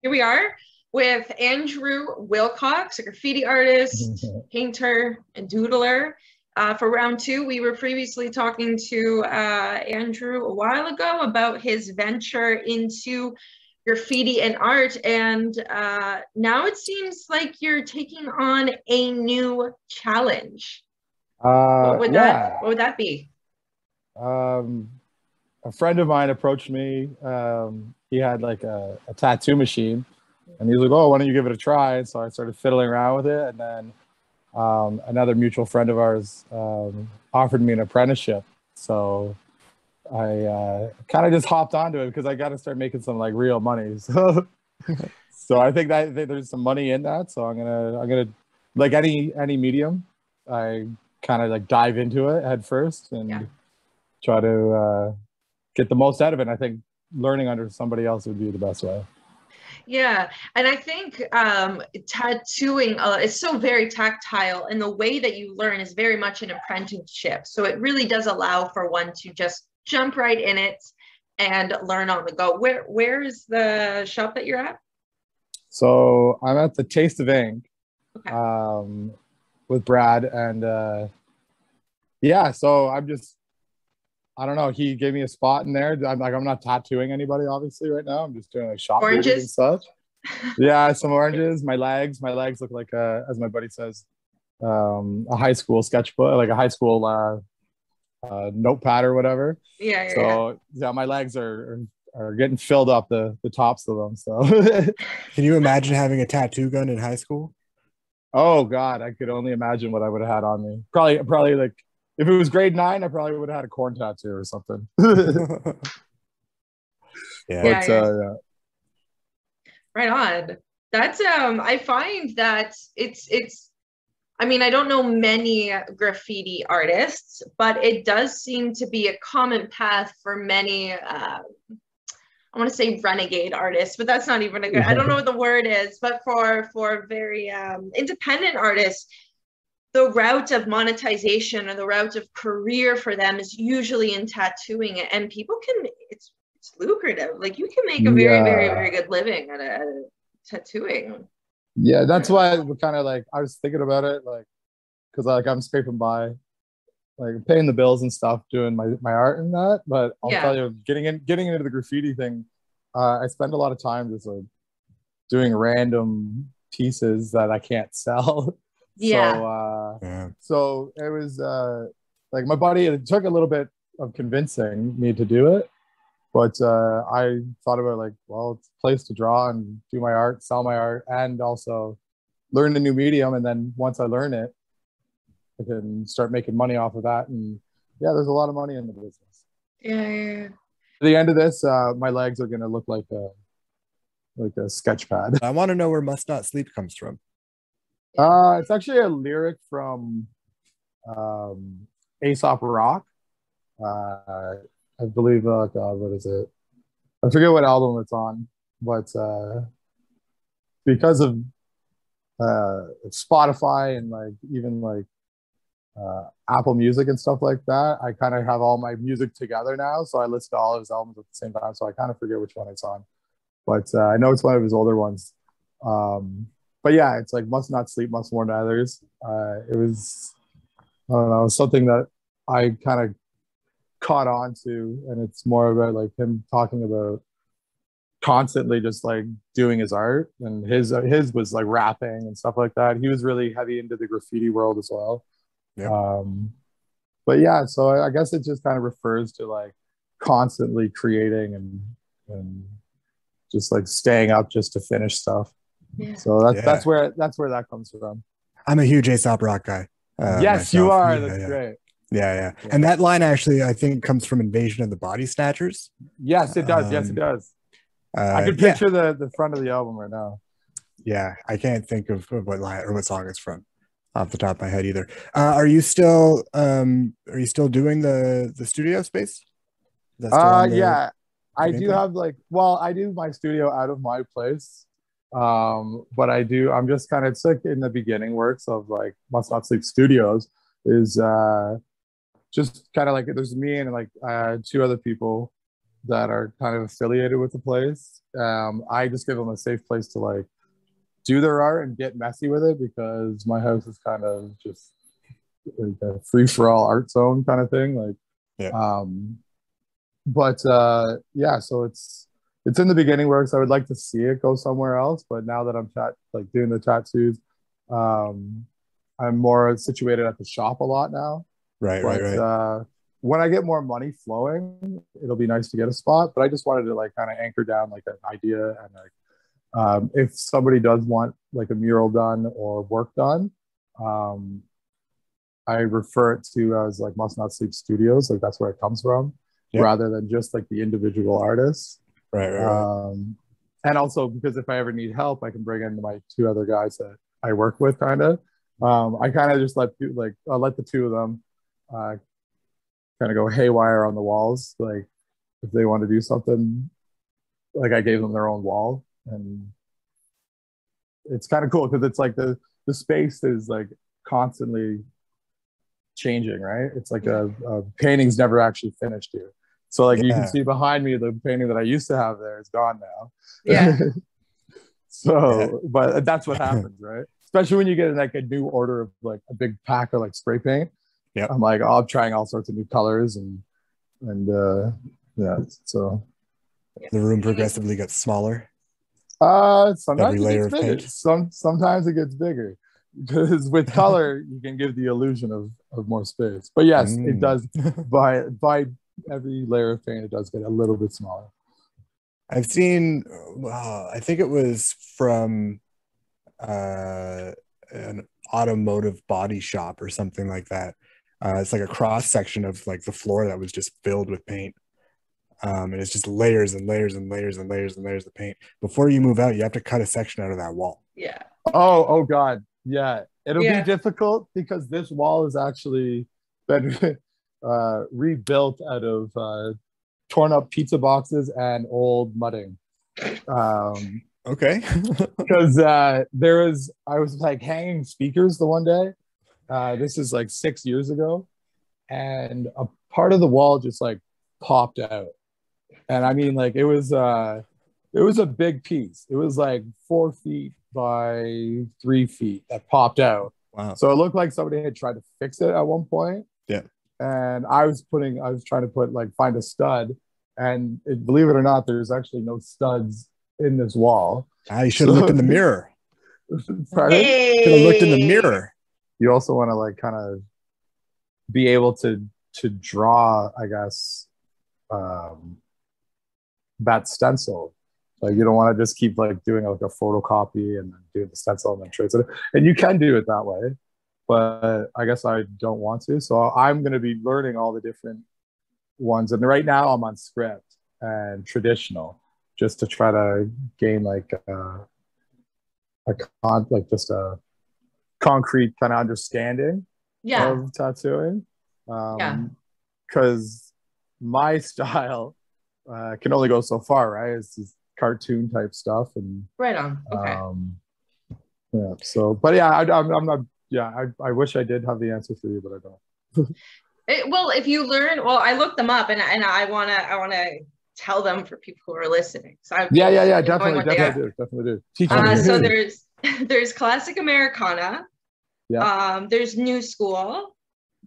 Here we are with Andrew Wilcox, a graffiti artist, painter, and doodler. For round two, we were previously talking to Andrew a while ago about his venture into graffiti and art, and now it seems like you're taking on a new challenge. What would that be? A friend of mine approached me. He had like a tattoo machine, and he was like, "Oh, why don't you give it a try?" And so I started fiddling around with it, and then another mutual friend of ours offered me an apprenticeship. So I kind of just hopped onto it because I got to start making some like real money. So, so I think that there's some money in that. So I'm gonna like any medium, I kind of like dive into it head first and try to get the most out of it. And I think learning under somebody else would be the best way. Yeah, and I think tattooing is so very tactile, and the way that you learn is very much an apprenticeship. So it really does allow for one to just jump right in it and learn on the go. Where is the shop that you're at? So I'm at the Taste of Ink, okay. With Brad, and yeah, so I don't know. He gave me a spot in there. I'm not tattooing anybody, obviously, right now. I'm just doing like shop visits and stuff. Yeah, some oranges. My legs look like as my buddy says, a high school sketchbook, like a high school notepad or whatever. Yeah. Yeah, my legs are getting filled up the tops of them. So, can you imagine having a tattoo gun in high school? Oh God, I could only imagine what I would have had on me. Probably like. If it was grade 9, I probably would have had a corn tattoo or something. Yeah. Right on. That's I find that it's I mean, I don't know many graffiti artists, but it does seem to be a common path for many I want to say renegade artists, but that's not even a good, I don't know what the word is, but for very independent artists, the route of monetization or the route of career for them is usually in tattooing it, and people can it's lucrative. Like you can make a very good living at a tattooing. Yeah, that's why kind of like I was thinking about it, like because like I'm scraping by, like paying the bills and stuff, doing my art and that. But I'll tell you, getting into the graffiti thing, I spend a lot of time just like doing random pieces that I can't sell. So it was like my buddy, it took a little bit of convincing me to do it, but I thought about like, well, it's a place to draw and do my art, sell my art, and also learn a new medium. And then once I learn it, I can start making money off of that. And yeah, there's a lot of money in the business. Yeah. At the end of this, my legs are gonna look like a sketch pad. I want to know where "Must Not Sleep" comes from. It's actually a lyric from Aesop Rock. I believe, oh God, what is it? I forget what album it's on, but because of Spotify and like even like Apple Music and stuff like that, I kind of have all my music together now. So I listen to all of his albums at the same time. So I kind of forget which one it's on, but I know it's one of his older ones. But yeah, it's like "Must not sleep, must warn others." It was, I don't know, something that I kind of caught on to, and it's more about like him talking about constantly just like doing his art, and his was like rapping and stuff like that. He was really heavy into the graffiti world as well. But yeah, so I guess it just kind of refers to like constantly creating and just like staying up just to finish stuff. Yeah. So that's where that comes from. I'm a huge Aesop Rock guy. Yes, myself. You are. That's great. Yeah. And that line actually, I think, comes from Invasion of the Body Snatchers. Yes, it does. Yes, it does. I can picture the front of the album right now. Yeah, I can't think of what line or what song it's from off the top of my head either. Are you still doing the studio space? Yeah, I do have like, well, I do my studio out of my place. But I'm just kind of, it's like in the beginning works of like Must Not Sleep Studios is just kind of like there's me and like 2 other people that are kind of affiliated with the place. I just give them a safe place to like do their art and get messy with it, because my house is kind of just like a free for all art zone kind of thing. Like, Yeah. but yeah, so it's in the beginning works. I would like to see it go somewhere else, but now that I'm like doing the tattoos, I'm more situated at the shop a lot now. Right, But right. when I get more money flowing, it'll be nice to get a spot. But I just wanted to like kind of anchor down like an idea, and like if somebody does want like a mural done or work done, I refer it to as like Must Not Sleep Studios. Like that's where it comes from, Yep. rather than just like the individual artists. Right. And also because if I ever need help, I can bring in my two other guys that I work with, kind of. I kind of just let I let the two of them kind of go haywire on the walls. Like if they want to do something, like I gave them their own wall, and it's kind of cool because it's like the space is like constantly changing, right? It's like a painting's never actually finished here. So like you can see behind me, the painting that I used to have there is gone now. Yeah. So, but that's what happens, right? Especially when you get like a new order of like a big pack of like spray paint. Yeah. I'm like, oh, I'm trying all sorts of new colors and yeah. So the room progressively gets smaller. Sometimes Every it layer gets of bigger. paint. Sometimes it gets bigger, because with color you can give the illusion of more space. But yes, it does. By every layer of paint, it does get a little bit smaller. I've seen, I think it was from an automotive body shop or something like that. It's like a cross section of like the floor that was just filled with paint. And it's just layers and layers and layers and layers and layers of paint. Before you move out, you have to cut a section out of that wall. Yeah. Oh God. Yeah. It'll be difficult because this wall has actually been rebuilt out of torn up pizza boxes and old mudding. Okay. Because I was like hanging speakers the one day. This is like 6 years ago, and a part of the wall just like popped out. And I mean, like it was a big piece. It was like 4 feet by 3 feet that popped out. Wow. So it looked like somebody had tried to fix it at one point. Yeah. And I was trying to find a stud, and believe it or not, there's actually no studs in this wall. You should have looked in the mirror. Hey. Should have looked in the mirror. You also want to like kind of be able to draw, I guess, that stencil. Like you don't want to just keep like doing like a photocopy and then doing the stencil and then trace it. And you can do it that way, but I guess I don't want to. So I'm going to be learning all the different ones. And right now I'm on script and traditional, just to try to gain like just a concrete kind of understanding of tattooing. Because my style can only go so far, right? It's just cartoon type stuff, and right on. Okay. Yeah. So, but yeah, I'm not. Yeah, I wish I did have the answer for you, but I don't. Well, if you learn, I looked them up, and I wanna tell them for people who are listening. So definitely do. So there's classic Americana. Yeah. There's new school.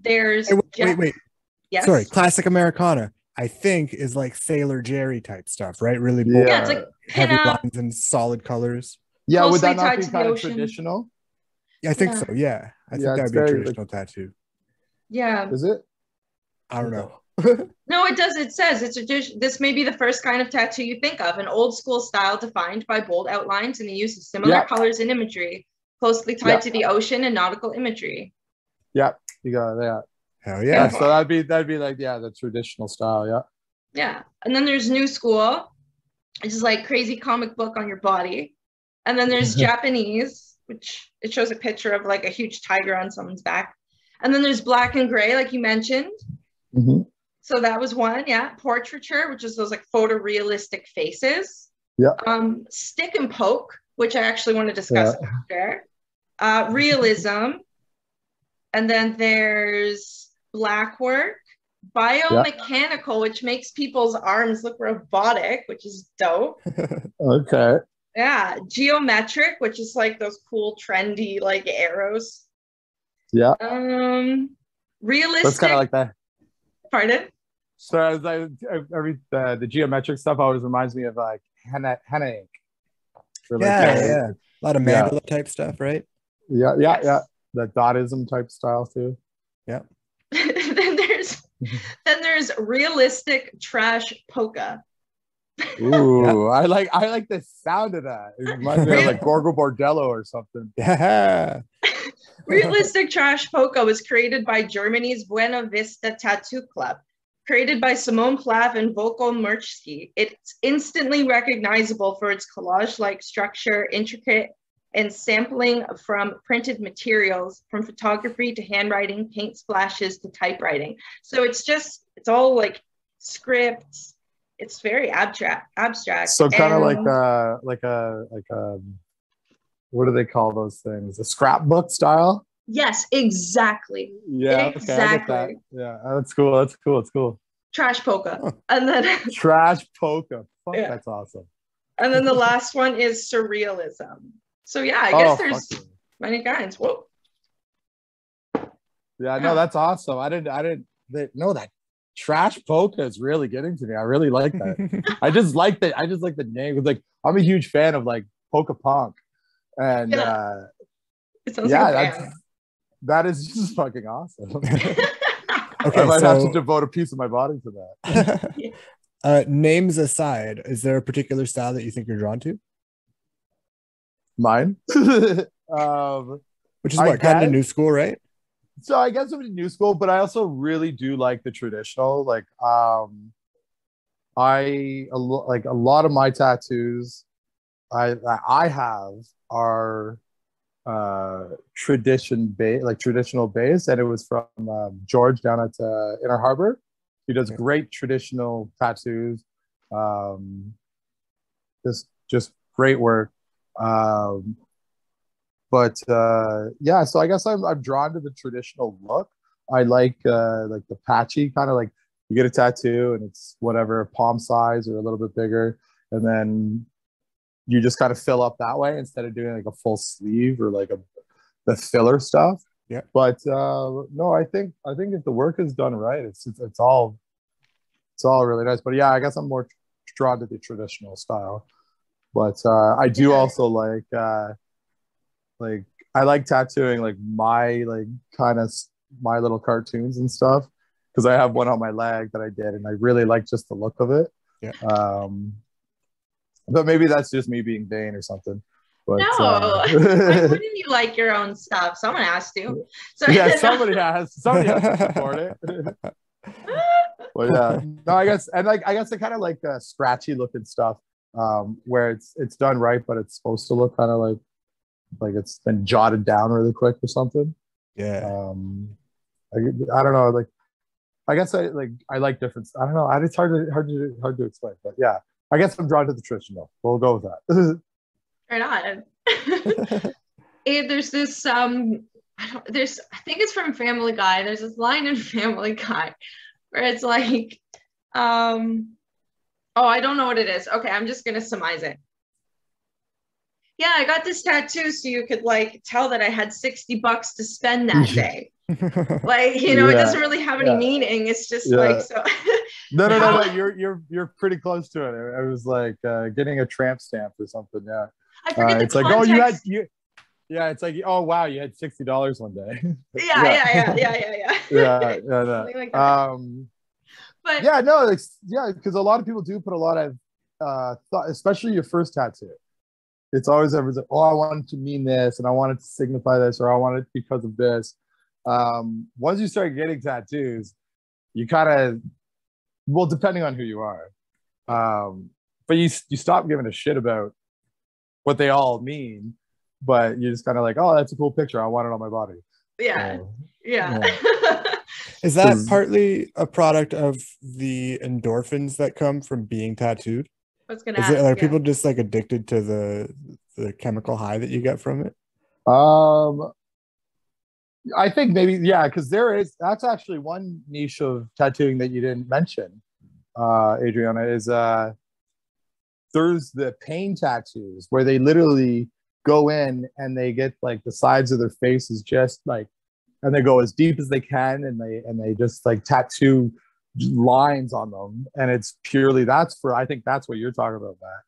There's wait. Yes. Sorry, classic Americana, I think, is like Sailor Jerry type stuff, right? Really bold, it's like heavy lines and solid colors. Yeah, would that not be kind of traditional? Yeah, I think so. Yeah, I think that'd be a traditional tattoo. Yeah. Is it? I don't know. No, it does. It says this may be the first kind of tattoo you think of, an old school style defined by bold outlines and the use of similar colors and imagery, closely tied to the ocean and nautical imagery. Yeah, you got that. Hell yeah. So that'd be like the traditional style. Yeah. Yeah, and then there's new school, which is like crazy comic book on your body, and then there's Japanese, which it shows a picture of like a huge tiger on someone's back, and then there's black and gray, like you mentioned. Mm-hmm. So that was one. Yeah, portraiture, which is those like photorealistic faces. Yeah. Stick and poke, which I actually want to discuss after. Realism, and then there's black work, biomechanical, which makes people's arms look robotic, which is dope. Okay. Yeah, geometric, which is like those cool trendy like arrows. Yeah. Realistic. That's kind of like that. Pardon? So the geometric stuff always reminds me of like henna ink. Yeah. A lot of mandala type stuff, right? Yeah. The Dadaism type style too. Yeah. then there's realistic trash polka. Ooh, I like the sound of that. It reminds me of like Gorgo Bordello or something. Yeah. Realistic trash polka was created by Germany's Buena Vista Tattoo Club. Created by Simone Plath and Volko Merchsky, it's instantly recognizable for its collage-like structure, intricate and sampling from printed materials, from photography to handwriting, paint splashes to typewriting. So it's all like scripts. It's very abstract. So kind of like a what do they call those things? A scrapbook style? Yes, exactly. Yeah, exactly. Okay, yeah, that's cool. It's cool. Trash polka. And then trash polka. Fuck, yeah. That's awesome. And then the last one is surrealism. So yeah, I guess there's many kinds. Whoa. Yeah, no, that's awesome. I didn't know that. Trash polka is really getting to me. I really like that. I just like the name. Like I'm a huge fan of like polka punk. And it sounds like that is just fucking awesome. Okay, I might have to devote a piece of my body to that. Names aside, is there a particular style that you think you're drawn to? Mine. Which is what, kind of new school, right? So I guess I'm in new school, but I also really do like the traditional. Like a lot of my tattoos I have are traditional based, and it was from George down at Inner Harbor. He does great traditional tattoos. Just great work. But so I guess I'm drawn to the traditional look. I like the patchy kind of, like you get a tattoo and it's whatever palm size or a little bit bigger, and then you just kind of fill up that way instead of doing like a full sleeve or like the filler stuff. Yeah. But no, I think if the work is done right, it's all really nice. But yeah, I guess I'm more drawn to the traditional style. But I do also like I like tattooing like my little cartoons and stuff, because I have one on my leg that I did and I really like just the look of it. Yeah. But maybe that's just me being vain or something. But, no, why wouldn't you like your own stuff? Someone asked you. So, yeah, somebody has to support it. But yeah, no, I guess I kind of like scratchy looking stuff, where it's done right, but it's supposed to look kind of like it's been jotted down really quick or something. Yeah. I don't know. Like, I guess I like different. I don't know. It's hard to explain, but yeah. I guess I'm drawn to the traditional. We'll go with that. Right on. There's this I think it's from Family Guy. There's this line in Family Guy where it's like, I don't know what it is. Okay, I'm just gonna surmise it. Yeah, I got this tattoo so you could like tell that I had $60 to spend that day. Like, it doesn't really have any meaning. It's just like, so. No. You're pretty close to it. It was like getting a tramp stamp or something. Yeah. I forget the it's context. like, yeah, it's like, oh wow, you had $60 one day. Yeah. Yeah. Something like that. But yeah, no, because a lot of people do put a lot of thought, especially your first tattoo. It's always everyone's like, oh, I wanted to mean this, and I wanted to signify this, or I want it because of this. Once you start getting tattoos, you kind of, well, depending on who you are, but you stop giving a shit about what they all mean, but you're just kind of like, oh, that's a cool picture, I want it on my body. Yeah. Is that partly a product of the endorphins that come from being tattooed? Are people just like addicted to the chemical high that you get from it? I think maybe, yeah, because that's actually one niche of tattooing that you didn't mention, Adriana, is there's the pain tattoos where they literally go in and they get like the sides of their faces just like, and they go as deep as they can, and they just like tattoo lines on them, and it's purely, I think that's what you're talking about, Matt,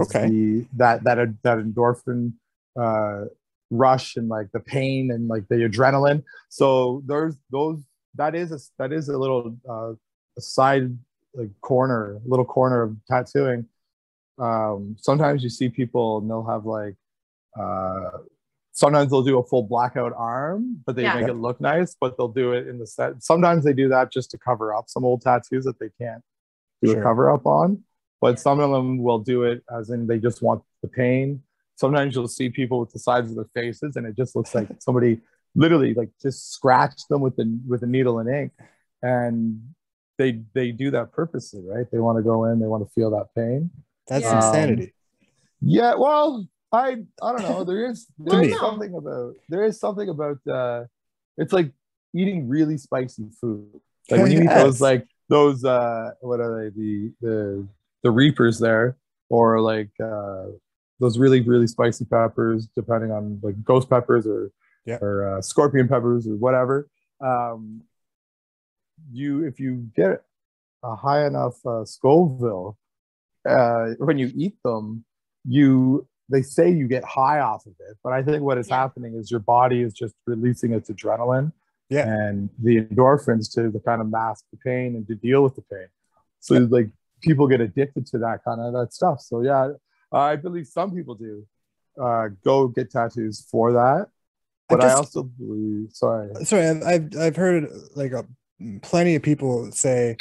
is that endorphin rush and like the pain and like the adrenaline. So there's those, that is a little a side like little corner of tattooing. Sometimes you see people and they'll have like sometimes they'll do a full blackout arm, but they make it look nice, but they'll do it in the set. Sometimes they do that just to cover up some old tattoos that they can't do a cover up on, but some of them will do it as in they just want the pain. Sometimes you'll see people with the sides of their faces and it just looks like somebody literally like just scratched them with a needle and ink, and they do that purposely, right? They want to go in, they want to feel that pain. That's insanity. Yeah, well, I don't know. There is something about it's like eating really spicy food. Like when you eat those what are they, the reapers there, or like those really, really spicy peppers, depending on like ghost peppers or scorpion peppers or whatever. If you get a high enough Scoville, when you eat them, they say you get high off of it, but I think what is happening is your body is just releasing its adrenaline and the endorphins to kind of mask the pain and to deal with the pain. So like people get addicted to that stuff. So yeah, I believe some people do go get tattoos for that. But I also believe, I've heard like plenty of people say,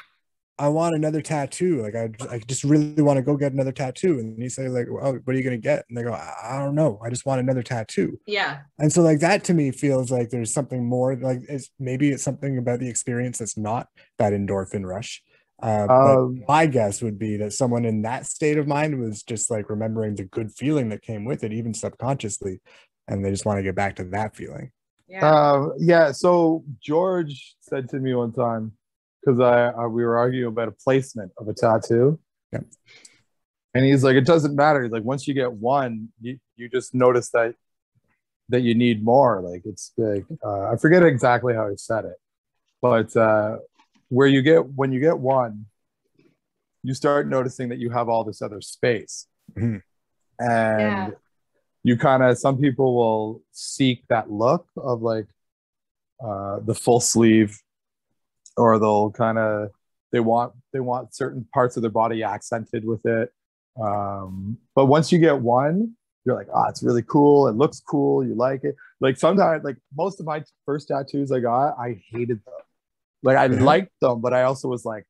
I want another tattoo. Like I just really want to go get another tattoo. And you say like, well, what are you going to get? And they go, I don't know. I just want another tattoo. Yeah. And so like that to me feels like there's something more, like maybe it's something about the experience that's not that endorphin rush. But my guess would be that someone in that state of mind was just like remembering the good feeling that came with it, even subconsciously. And they just want to get back to that feeling. Yeah. So George said to me one time, because we were arguing about a placement of a tattoo, and he's like, it doesn't matter. He's like, once you get one, you just notice that you need more. Like it's like I forget exactly how he said it, but when you get one, you start noticing that you have all this other space, and you some people will seek that look of like the full sleeve. Or they want certain parts of their body accented with it. But once you get one, you're like, it's really cool. It looks cool. You like it. Like sometimes, like most of my first tattoos I got, I hated them. Like I liked them, but I also was like,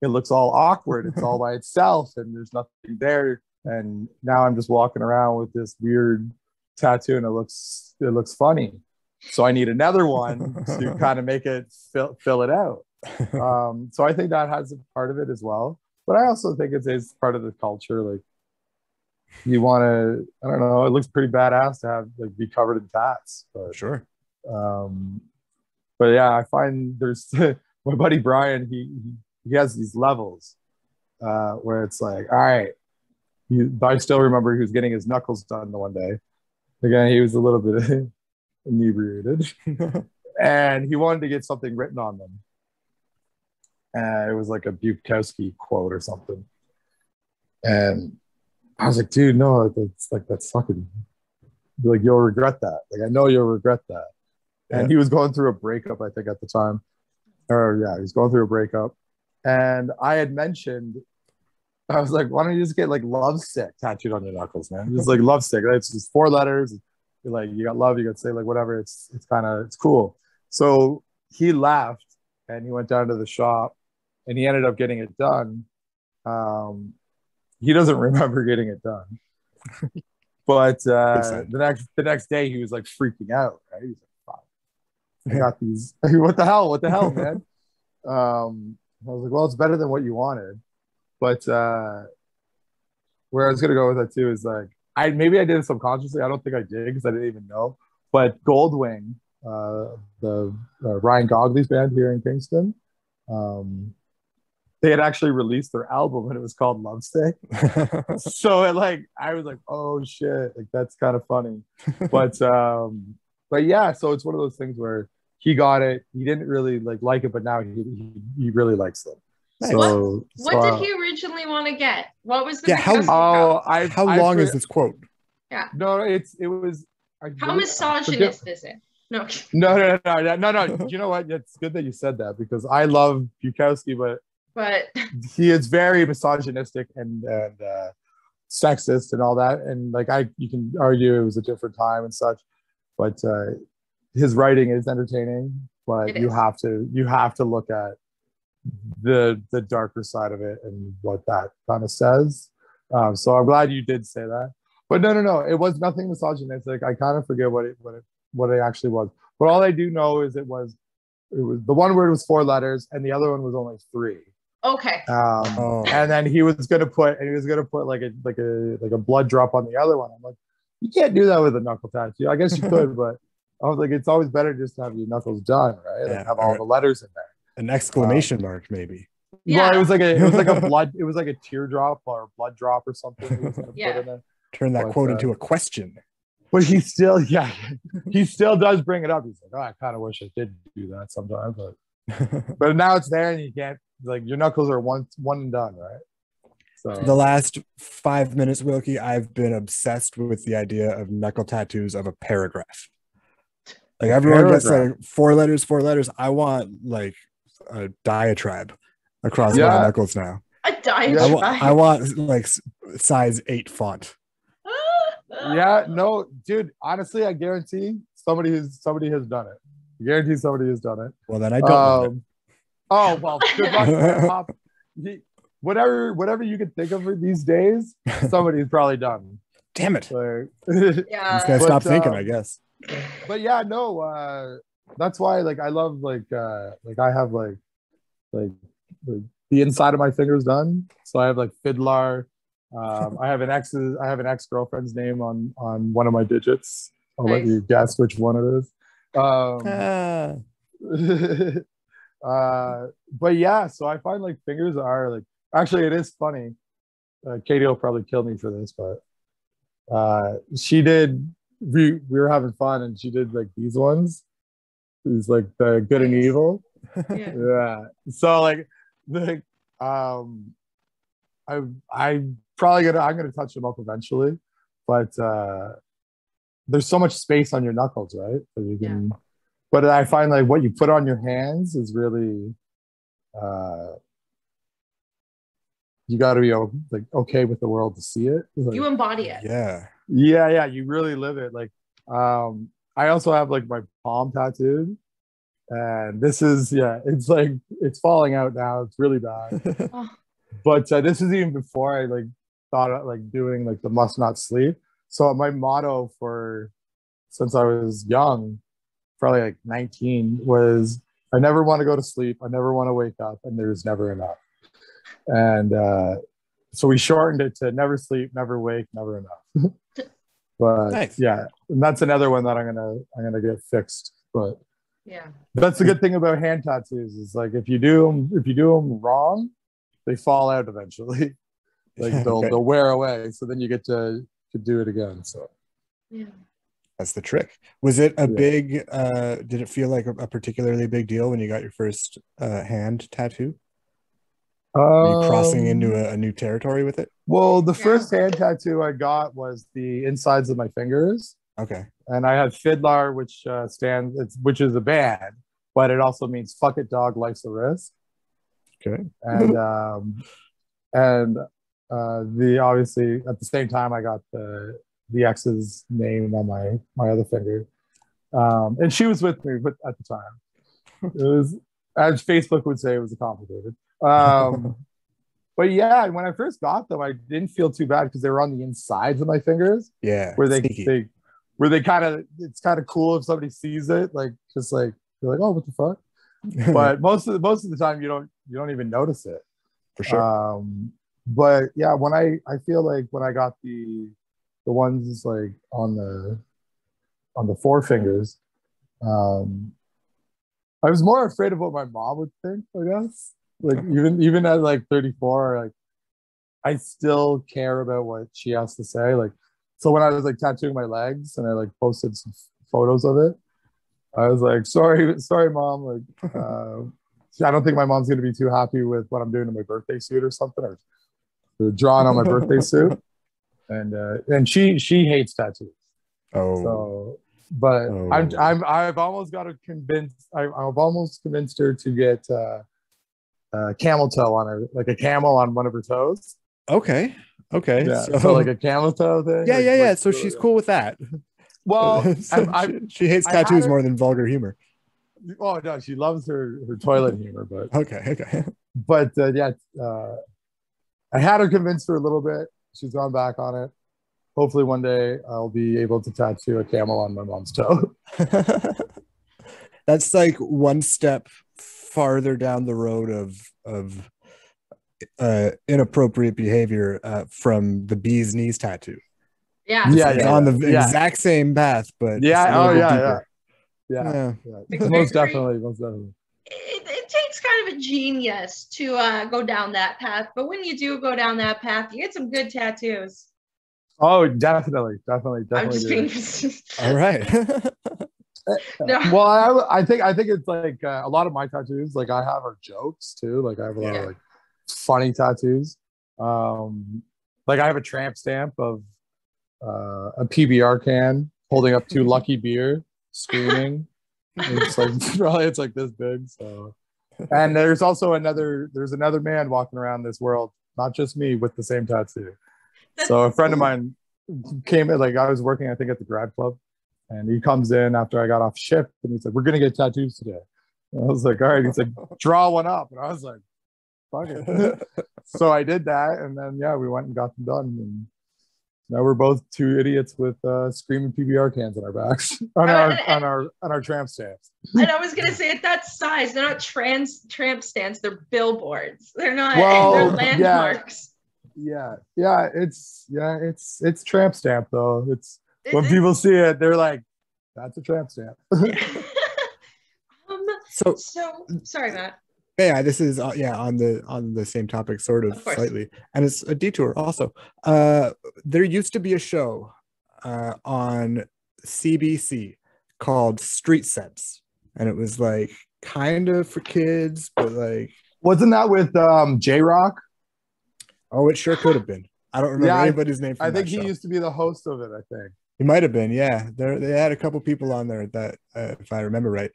it looks all awkward. It's all by itself, and there's nothing there. And now I'm just walking around with this weird tattoo, and it looks funny. So I need another one to kind of make it fill it out. So I think that has a part of it as well. But I also think it's part of the culture. Like you want to, I don't know, it looks pretty badass to have like be covered in tats. But, sure. But yeah, I find there's my buddy Brian. He has these levels where it's like, all right. I still remember he was getting his knuckles done the one day. Again, he was a little bit inebriated and he wanted to get something written on them, and it was like a Bukowski quote or something, and I was like, dude, no, that's fucking, like, you'll regret that. Like I know you'll regret that. And he was going through a breakup, I think, at the time, he was going through a breakup, and I had mentioned, I was like, why don't you just get like lovesick tattooed on your knuckles, man? Just like lovesick, right? It's just 4 letters. You're like, you got love, you got say like whatever. It's cool. So he left and he went down to the shop and he ended up getting it done. He doesn't remember getting it done, but the next day he was like freaking out. Right? He's like, fuck, I got these. What the hell, man? I was like, well, it's better than what you wanted. But where I was gonna go with that too is like, maybe I did it subconsciously. I don't think I did because I didn't even know. But Goldwing the Ryan Gogley's band here in Kingston. They had actually released their album and it was called Love Stay. So I was like, oh shit, like that's kind of funny. But yeah, so it's one of those things where he got it. He didn't really like it, but now he really likes them. Nice. So what did he originally want to get? What was the how long is this quote? Yeah. No, it was. How misogynist is it? No. No. You know what? It's good that you said that because I love Bukowski, but he is very misogynistic and sexist and all that. And you can argue it was a different time and such, but his writing is entertaining. But you have to look at the darker side of it and what that kind of says. So I'm glad you did say that. But no, it was nothing misogynistic. I kind of forget what it actually was. But all I do know is it was the one word was 4 letters and the other one was only 3. Okay. And then he was gonna put like a blood drop on the other one. I'm like, you can't do that with a knuckle tattoo. I guess you could, but I was like, it's always better just to have your knuckles done, right? Yeah, and have all the letters in there. An exclamation mark, maybe. Yeah. Well, it was like a blood. It was like a teardrop or a blood drop or something. He was gonna put in there. Turn that quote into a question. But he still does bring it up. He's like, oh, I kind of wish I did do that sometimes, but now it's there and you can't, your knuckles are one and done, right? So the last 5 minutes, Wilkie, I've been obsessed with the idea of knuckle tattoos of a paragraph. Everyone gets 4 letters. I want a diatribe across my knuckles now. A diatribe. I want size 8 font. Yeah, no, dude. Honestly, I guarantee somebody has done it. I guarantee somebody has done it. Well, then I don't. Want it. Oh well, good luck. Whatever you can think of these days, somebody's probably done. Damn it! Yeah, just gotta stop thinking, I guess. But yeah, no. That's why, I love I have the inside of my fingers done. So I have Fiddler. I have an ex-girlfriend's name on one of my digits. I'll let you guess which one it is. But yeah, so I find fingers are actually, it is funny. Katie will probably kill me for this, but we were having fun and she did these ones. These the good and evil. Yeah. So I'm gonna touch them up eventually, but there's so much space on your knuckles, right? So you can, but I find what you put on your hands is really, you got to be okay with the world to see it. You embody it. Yeah. You really live it. I also have my palm tattooed, and this is it's falling out now. It's really bad. But this is even before I thought of doing the must not sleep. So my motto since I was young, probably 19, was I never want to go to sleep, I never want to wake up, and there's never enough. And so we shortened it to never sleep, never wake, never enough. But nice. Yeah, and that's another one that I'm gonna get fixed. But yeah, that's the good thing about hand tattoos is if you do them wrong, they fall out eventually. They'll wear away. So then you get to do it again. So yeah, that's the trick. Was it a big? Did it feel like a particularly big deal when you got your first hand tattoo? Are you crossing into a new territory with it? Well, the first hand tattoo I got was the insides of my fingers. Okay. And I had Fiddler, which which is a band, but it also means "fuck it, dog, life's a risk." Okay. And the obviously at the same time I got the ex's name on my other finger, and she was with me at the time. It was, as Facebook would say, it was complicated. But yeah, when I first got them, I didn't feel too bad because they were on the insides of my fingers. Yeah, where they it's kind of cool if somebody sees it, they're like, oh, what the fuck. But most of the time you don't even notice it. For sure. But yeah, when I feel when I got the ones on the forefingers, I was more afraid of what my mom would think, I guess. Like even at like 34, like I still care about what she has to say. Like, so when I was like tattooing my legs and I like posted some photos of it, I was like, sorry, mom. Like, I don't think my mom's gonna be too happy with what I'm doing to my birthday suit or something, or drawing on my birthday suit. And she hates tattoos. Oh. So, but I've almost got to convince. I've almost convinced her to get camel toe on her, like a camel on one of her toes. Okay. Yeah. So like a camel toe thing. Yeah. So she's cool with that. Well, she hates tattoos more than vulgar humor. Oh no, she loves her toilet humor, but okay. But I had her convinced her a little bit. She's gone back on it. Hopefully one day I'll be able to tattoo a camel on my mom's toe. That's like one step farther down the road of inappropriate behavior from the bee's knees tattoo. Yeah. It's on the exact same path, but yeah. Most definitely. It takes kind of a genius to go down that path, but when you do go down that path, you get some good tattoos. Oh, definitely. I'm just being all right. No. Well, I think it's like a lot of my tattoos, like I have are jokes too. Like I have a lot of like funny tattoos. Like I have a tramp stamp of a PBR can holding up 2 Lucky Beer, screaming. It's like this big. So, and there's another man walking around this world, not just me, with the same tattoo. So a friend of mine came in, like I was working, I think, at the grad club, and he comes in after I got off shift, and he's like, "We're gonna get tattoos today." And I was like, "All right." He's like, "Draw one up," and I was like, "Fuck it." So I did that, and then we went and got them done, and now we're both 2 idiots with screaming PBR cans on our backs on our tramp stamps. And I was gonna say, at that size, they're not tramp stamps; they're billboards. They're not. They're landmarks. Yeah, it's tramp stamp though. It's when people see it, they're like, "That's a tramp stamp." So sorry, Matt. Yeah, this is on the same topic, sort of slightly, and it's a detour also. There used to be a show on CBC called Street Sense, and it was like kind of for kids, but like, wasn't that with J-Rock? Oh, it sure could have been. I don't remember anybody's name. I think he used to be the host of it. I think he might have been. Yeah, they had a couple people on there that, if I remember right.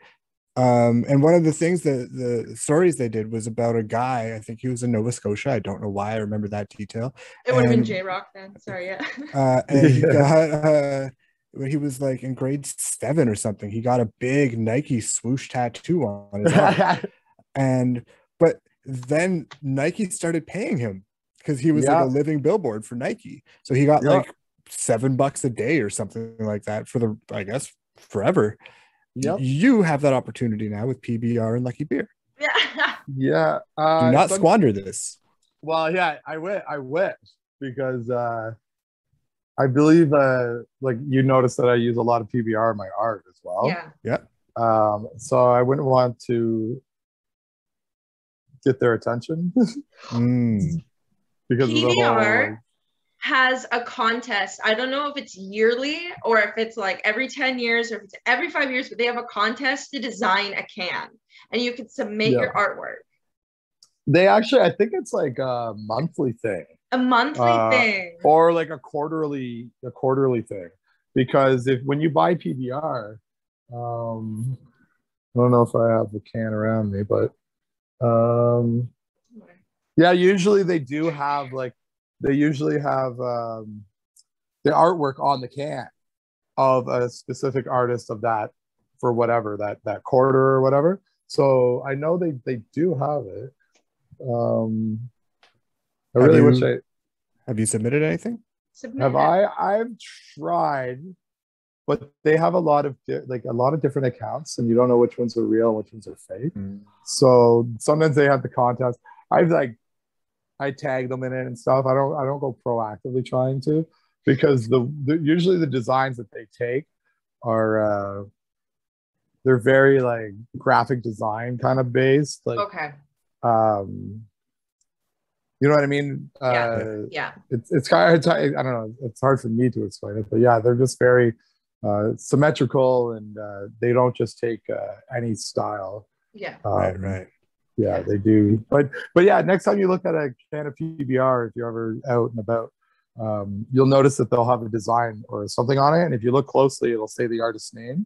And one of the things that the stories they did was about a guy. I think he was in Nova Scotia. I don't know why I remember that detail. It would have been J-Rock then. Sorry, yeah. And he got when he was like in grade 7 or something, he got a big Nike swoosh tattoo on his arm. But then Nike started paying him, because he was like a living billboard for Nike. So he got like $7 a day or something like that for I guess forever. Yep. You have that opportunity now with PBR and Lucky Beer. Yeah. Do not squander this. Well, yeah, I wish, because I believe like you noticed that I use a lot of PBR in my art as well. Yeah. So I wouldn't want to get their attention. Because PBR has a contest. I don't know if it's yearly or if it's like every 10 years or if it's every 5 years, but they have a contest to design a can, and you can submit your artwork. They actually, I think it's like a monthly thing. A monthly thing. Or like a quarterly thing. Because when you buy PBR, I don't know if I have the can around me, but usually they do have the artwork on the can of a specific artist of that, for whatever that quarter or whatever. So I know they do have it. I really wish I have you submitted anything? I've tried, but they have a lot of different accounts, and you don't know which ones are real and which ones are fake. So sometimes they have the contest. I tag them in it and stuff. I don't go proactively trying to, because the usually the designs that they take are they're very like graphic design kind of based. Like, okay. You know what I mean? Yeah. It's kind of, I don't know. It's hard for me to explain it, but yeah, they're just very symmetrical, and they don't just take any style. Yeah. Right. Yeah, they do. But yeah, next time you look at a can of PBR, if you're ever out and about, you'll notice that they'll have a design or something on it, and if you look closely, it'll say the artist's name.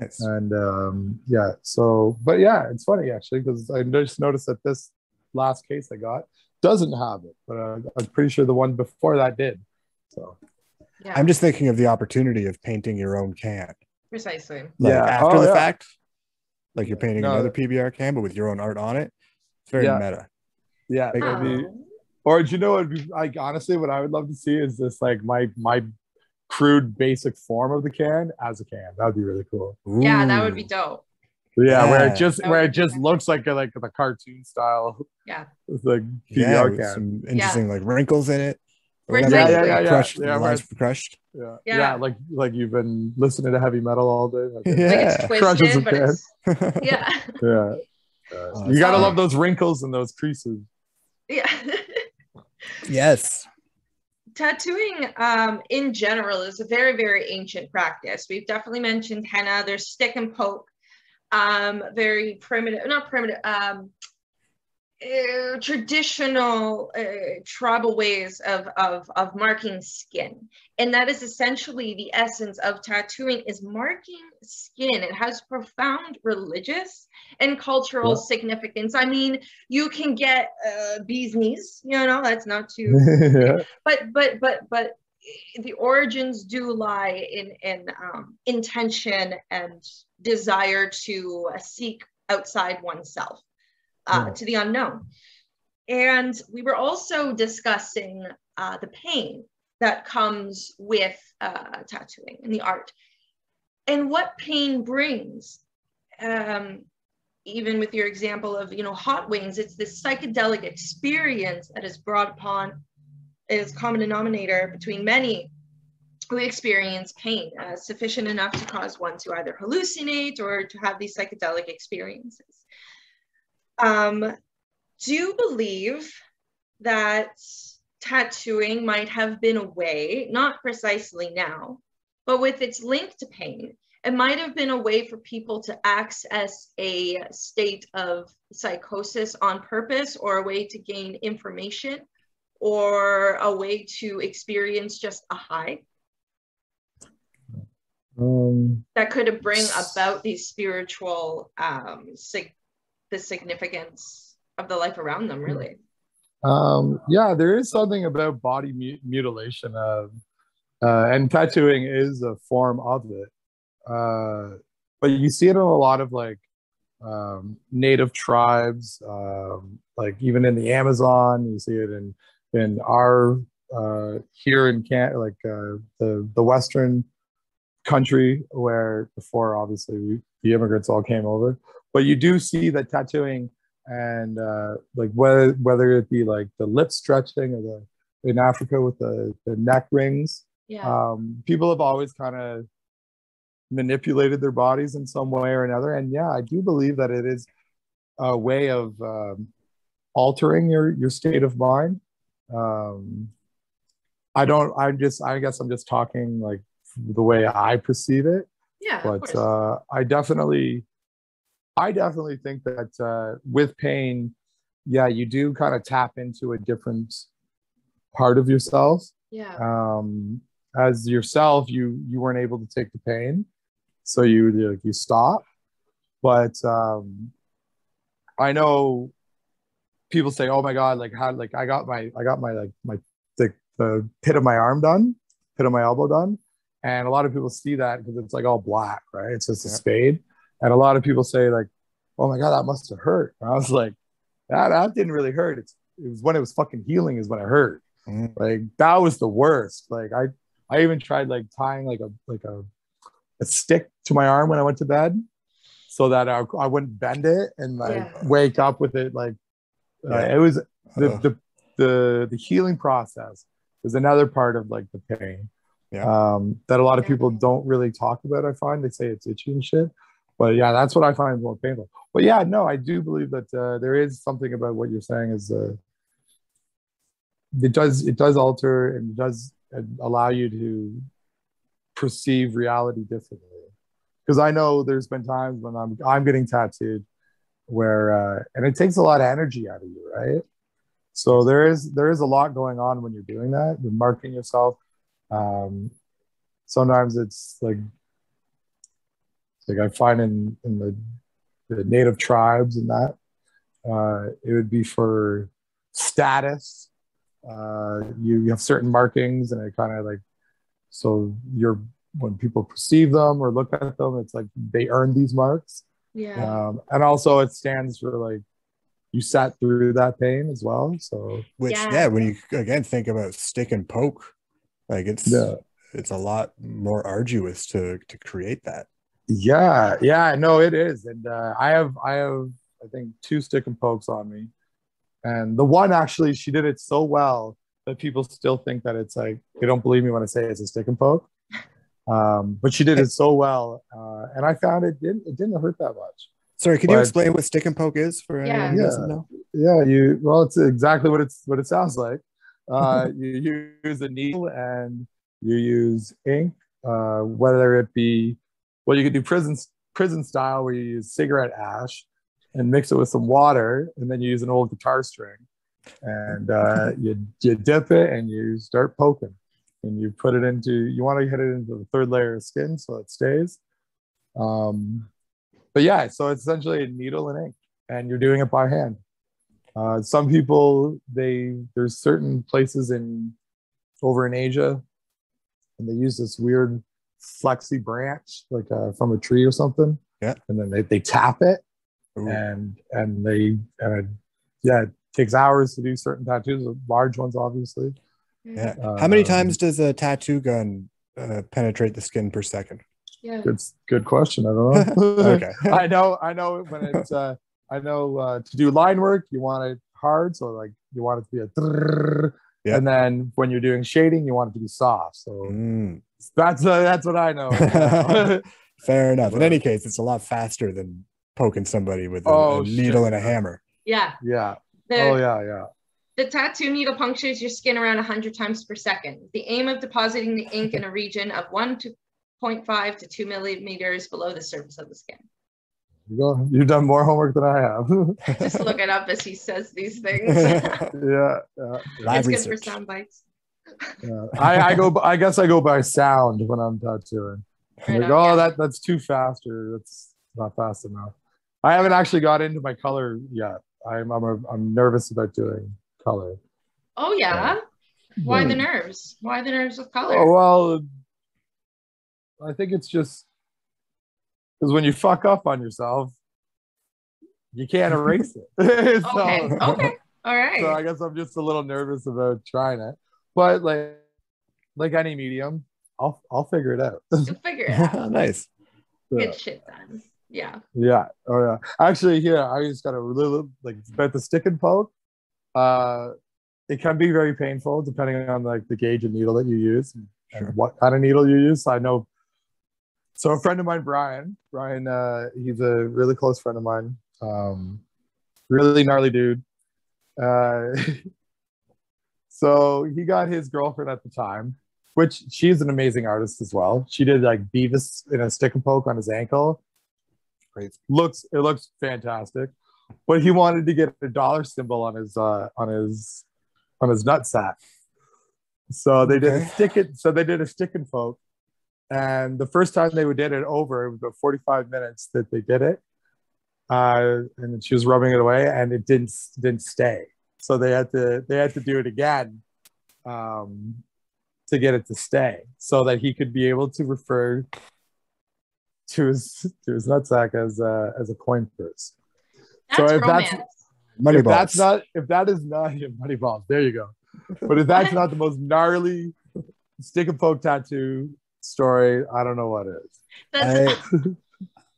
Nice. And yeah, so but yeah, it's funny actually, because I just noticed that this last case I got doesn't have it, but I'm pretty sure the one before that did. So yeah, I'm just thinking of the opportunity of painting your own can. Precisely. Like yeah, after the fact, like you're painting No. another PBR can, but with your own art on it. It's very meta. Yeah, Like, that'd be, or do you know what? Like honestly, what I would love to see is this like my crude basic form of the can as a can. That'd be really cool. Yeah, that would be dope. Yeah, where it That just looks like the cartoon style. Yeah. It's like yeah, PBR with can. some interesting like wrinkles in it. Or Precisely. whatever. Yeah. Crushed. Yeah, the lines were crushed. Yeah, like you've been listening to heavy metal all day. Like, Yeah. Like it's Crushes twisted, but a it's yeah. Yeah. You gotta love those wrinkles and those creases. Yeah. Yes. Tattooing in general is a very, very ancient practice. We've definitely mentioned henna. There's stick and poke. Very primitive, not primitive, traditional tribal ways of marking skin. And that is essentially the essence of tattooing, is marking skin. It has profound religious and cultural significance. I mean, you can get bee's knees, you know, that's not too, but the origins do lie in intention and desire to seek outside oneself, to the unknown. And we were also discussing the pain that comes with tattooing and the art, and what pain brings. Even with your example of, you know, hot wings, it's this psychedelic experience that is brought upon, is common denominator between many who experience pain, sufficient enough to cause one to either hallucinate or to have these psychedelic experiences. Do you believe that tattooing might have been a way, not precisely now, but with its link to pain, it might have been a way for people to access a state of psychosis on purpose, or a way to gain information, or a way to experience just a high? That could bring about these spiritual, the significance of the life around them, really. Yeah, there is something about body mutilation, and tattooing is a form of it. But you see it in a lot of like native tribes, like even in the Amazon. You see it in our here in like the Western country, where before obviously the immigrants all came over. But you do see that tattooing, and like whether it be like the lip stretching, or in Africa with the neck rings. Yeah. People have always kind of manipulated their bodies in some way or another, and yeah, I do believe that it is a way of altering your state of mind. I guess I'm just talking like the way I perceive it. Yeah, but I definitely think that with pain, yeah, you do kind of tap into a different part of yourself. Yeah. As yourself, you weren't able to take the pain, so you stop. But I know people say, "Oh my God, like how, like I got my the pit of my arm done, pit of my elbow done," and a lot of people see that because it's like all black, right? It's just a spade, and a lot of people say like, "Oh my God, that must have hurt." And I was like, that didn't really hurt. It was when it was fucking healing is when it hurt. Like that was the worst. Like I even tried like tying like a stick to my arm when I went to bed, so that I wouldn't bend it and like wake up with it. Like it was the healing process is another part of like the pain that a lot of people don't really talk about. I find they say it's itchy and shit, But yeah, that's what I find more painful. But yeah, no, I do believe that there is something about what you're saying is it does alter and does allow you to perceive reality differently. Because I know there's been times when I'm getting tattooed where and it takes a lot of energy out of you, right? So there is a lot going on when you're doing that. You're marking yourself. Sometimes it's like I find in the native tribes and that it would be for status. You have certain markings, and it kind of like, so when people perceive them or look at them, it's like they earn these marks. Yeah. And also it stands for like you sat through that pain as well. So when you again think about stick and poke, like it's a lot more arduous to create that. Yeah, no, it is. And I have I think 2 stick and pokes on me, and the one actually, she did it so well that people still think that it's like, they don't believe me when I say it's a stick and poke. But she did it so well, and I found it didn't hurt that much. Sorry, could you explain what stick and poke is for anyone who doesn't know? Well, it's exactly what it sounds like. You use a needle and you use ink, whether it be, well, you could do prison style where you use cigarette ash and mix it with some water, and then you use an old guitar string, and you dip it and you start poking, and you put it into, you want to hit it into the 3rd layer of skin so it stays. But yeah, so it's essentially a needle and ink, and you're doing it by hand. Some people, there's certain places over in Asia, and they use this weird flexi branch, like from a tree or something. Yeah. And then they tap it. Ooh. and it takes hours to do certain tattoos, large ones, obviously. Yeah. How many times does a tattoo gun penetrate the skin per second? Yeah. Good question. I don't know. Okay. I know when it's to do line work, you want it hard, so like you want it to be a and then when you're doing shading, you want it to be soft. So that's what I know. Fair enough. In any case, it's a lot faster than poking somebody with a needle and a hammer. Yeah. The tattoo needle punctures your skin around 100 times per second. The aim of depositing the ink in a region of 1.5 to 2 millimeters below the surface of the skin. You've done more homework than I have. Just look it up as he says these things. Yeah. It's good for sound bites. I guess I go by sound when I'm tattooing. Right, that's too fast, or that's not fast enough. I haven't actually got into my color yet. I'm nervous about doing color. Oh yeah. Why the nerves? Why the nerves with color? Oh, well, I think it's just because when you fuck up on yourself, you can't erase it. Okay. All right. So I guess I'm just a little nervous about trying it. But like any medium, I'll figure it out. You'll figure it out. Nice. Good shit done. Yeah. Yeah. Oh yeah. Actually, here I just got a really about the stick and poke. It can be very painful depending on like the gauge of needle that you use and what kind of needle you use. I know. So a friend of mine, Brian, he's a really close friend of mine. Really gnarly dude. So he got his girlfriend at the time, which she's an amazing artist as well. She did like Beavis in a stick and poke on his ankle. Great. It looks fantastic. But he wanted to get a dollar symbol on his nutsack. So they did a stick and poke. And the first time they did it over, it was about 45 minutes that they did it. And she was rubbing it away, and it didn't stay. So they had to do it again to get it to stay, so that he could be able to refer to his nutsack as a coin purse. Money balls. If that is not money balls, there you go. But if that's not the most gnarly stick and poke tattoo story, I don't know what is.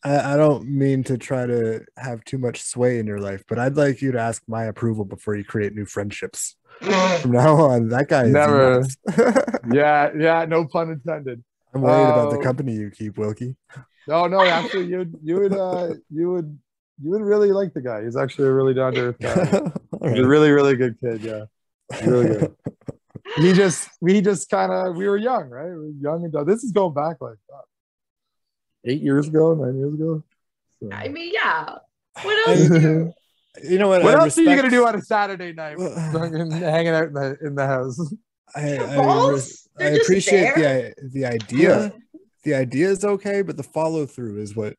I don't mean to try to have too much sway in your life, but I'd like you to ask my approval before you create new friendships. From now on, that guy is never. Yeah, no pun intended. I'm worried about the company you keep, Wilkie. No, actually, you would really like the guy. He's actually a really down to earth guy. He's a really, really good kid. Yeah, really good. We just kind of, we were young, right? We were young and dumb. This is going back like 8 years ago, 9 years ago. So. I mean, yeah. What else do you know what? What else are you gonna do on a Saturday night? Hanging out in the house. I appreciate the idea. The idea is okay, but the follow through is what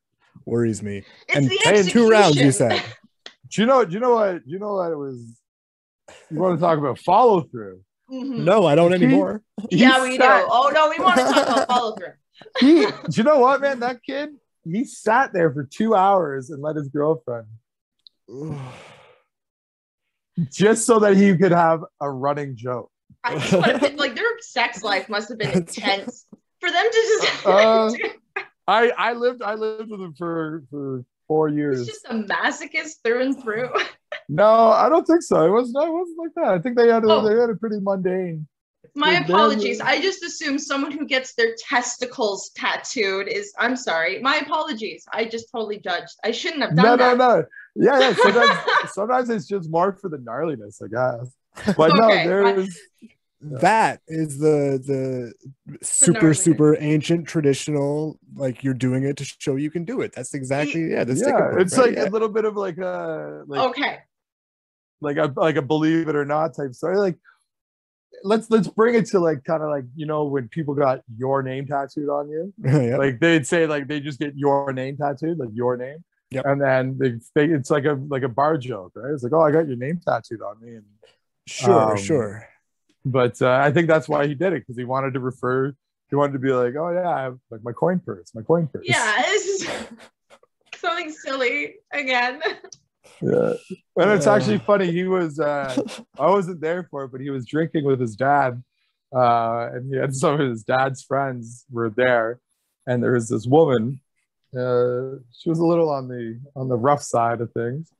worries me. It's and the execution. 2 rounds, you said. Do you know what it was? You want to talk about follow through? Mm-hmm. No, I don't anymore. Yeah, we do. Oh no, we want to talk about follow through. Do you know what, man? That kid, he sat there for 2 hours and let his girlfriend just so that he could have a running joke. I just want to, like, their sex life must have been intense for them to just. I lived with him for 4 years. It's just a masochist through and through. No, I don't think so. It wasn't like that. I think they had a pretty mundane. My apologies. I just assume someone who gets their testicles tattooed is. I'm sorry. My apologies. I just totally judged. I shouldn't have done that. No. Yeah. Sometimes it's just marked for the gnarliness, I guess. But okay, no, there's. That is the super ancient traditional, like you're doing it to show you can do it. That's exactly it's like a little bit of like a like a believe it or not type story. Like let's bring it to like kind of like, you know, when people got your name tattooed on you. Yep. Like they'd say like they just get your name tattooed, like your name. Yep. And then they it's like a bar joke, right? It's like, oh, I got your name tattooed on me. And sure. But I think that's why he did it, because he wanted to be like, oh yeah, I have like my coin purse. Yeah, it's just something silly again. Yeah. And it's actually funny. He was I wasn't there for it, but he was drinking with his dad. And he had some of his dad's friends were there. And there was this woman. She was a little on the rough side of things.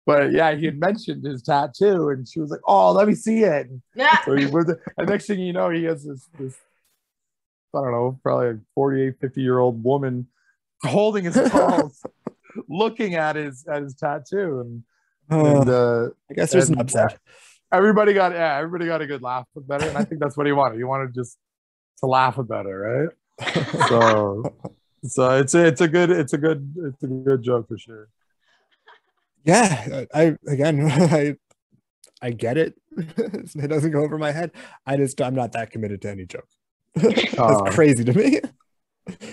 But yeah, he had mentioned his tattoo, and she was like, "Oh, let me see it." Yeah. So and next thing you know, he has this I don't know, probably a 48, 50-year-old woman holding his balls, looking at his tattoo, and I guess there's an upset. Everybody got a good laugh about it, and I think that's what he wanted. He wanted just to laugh about it, right? So it's a good joke for sure. Yeah, I get it. It doesn't go over my head. I'm not that committed to any joke. That's crazy to me.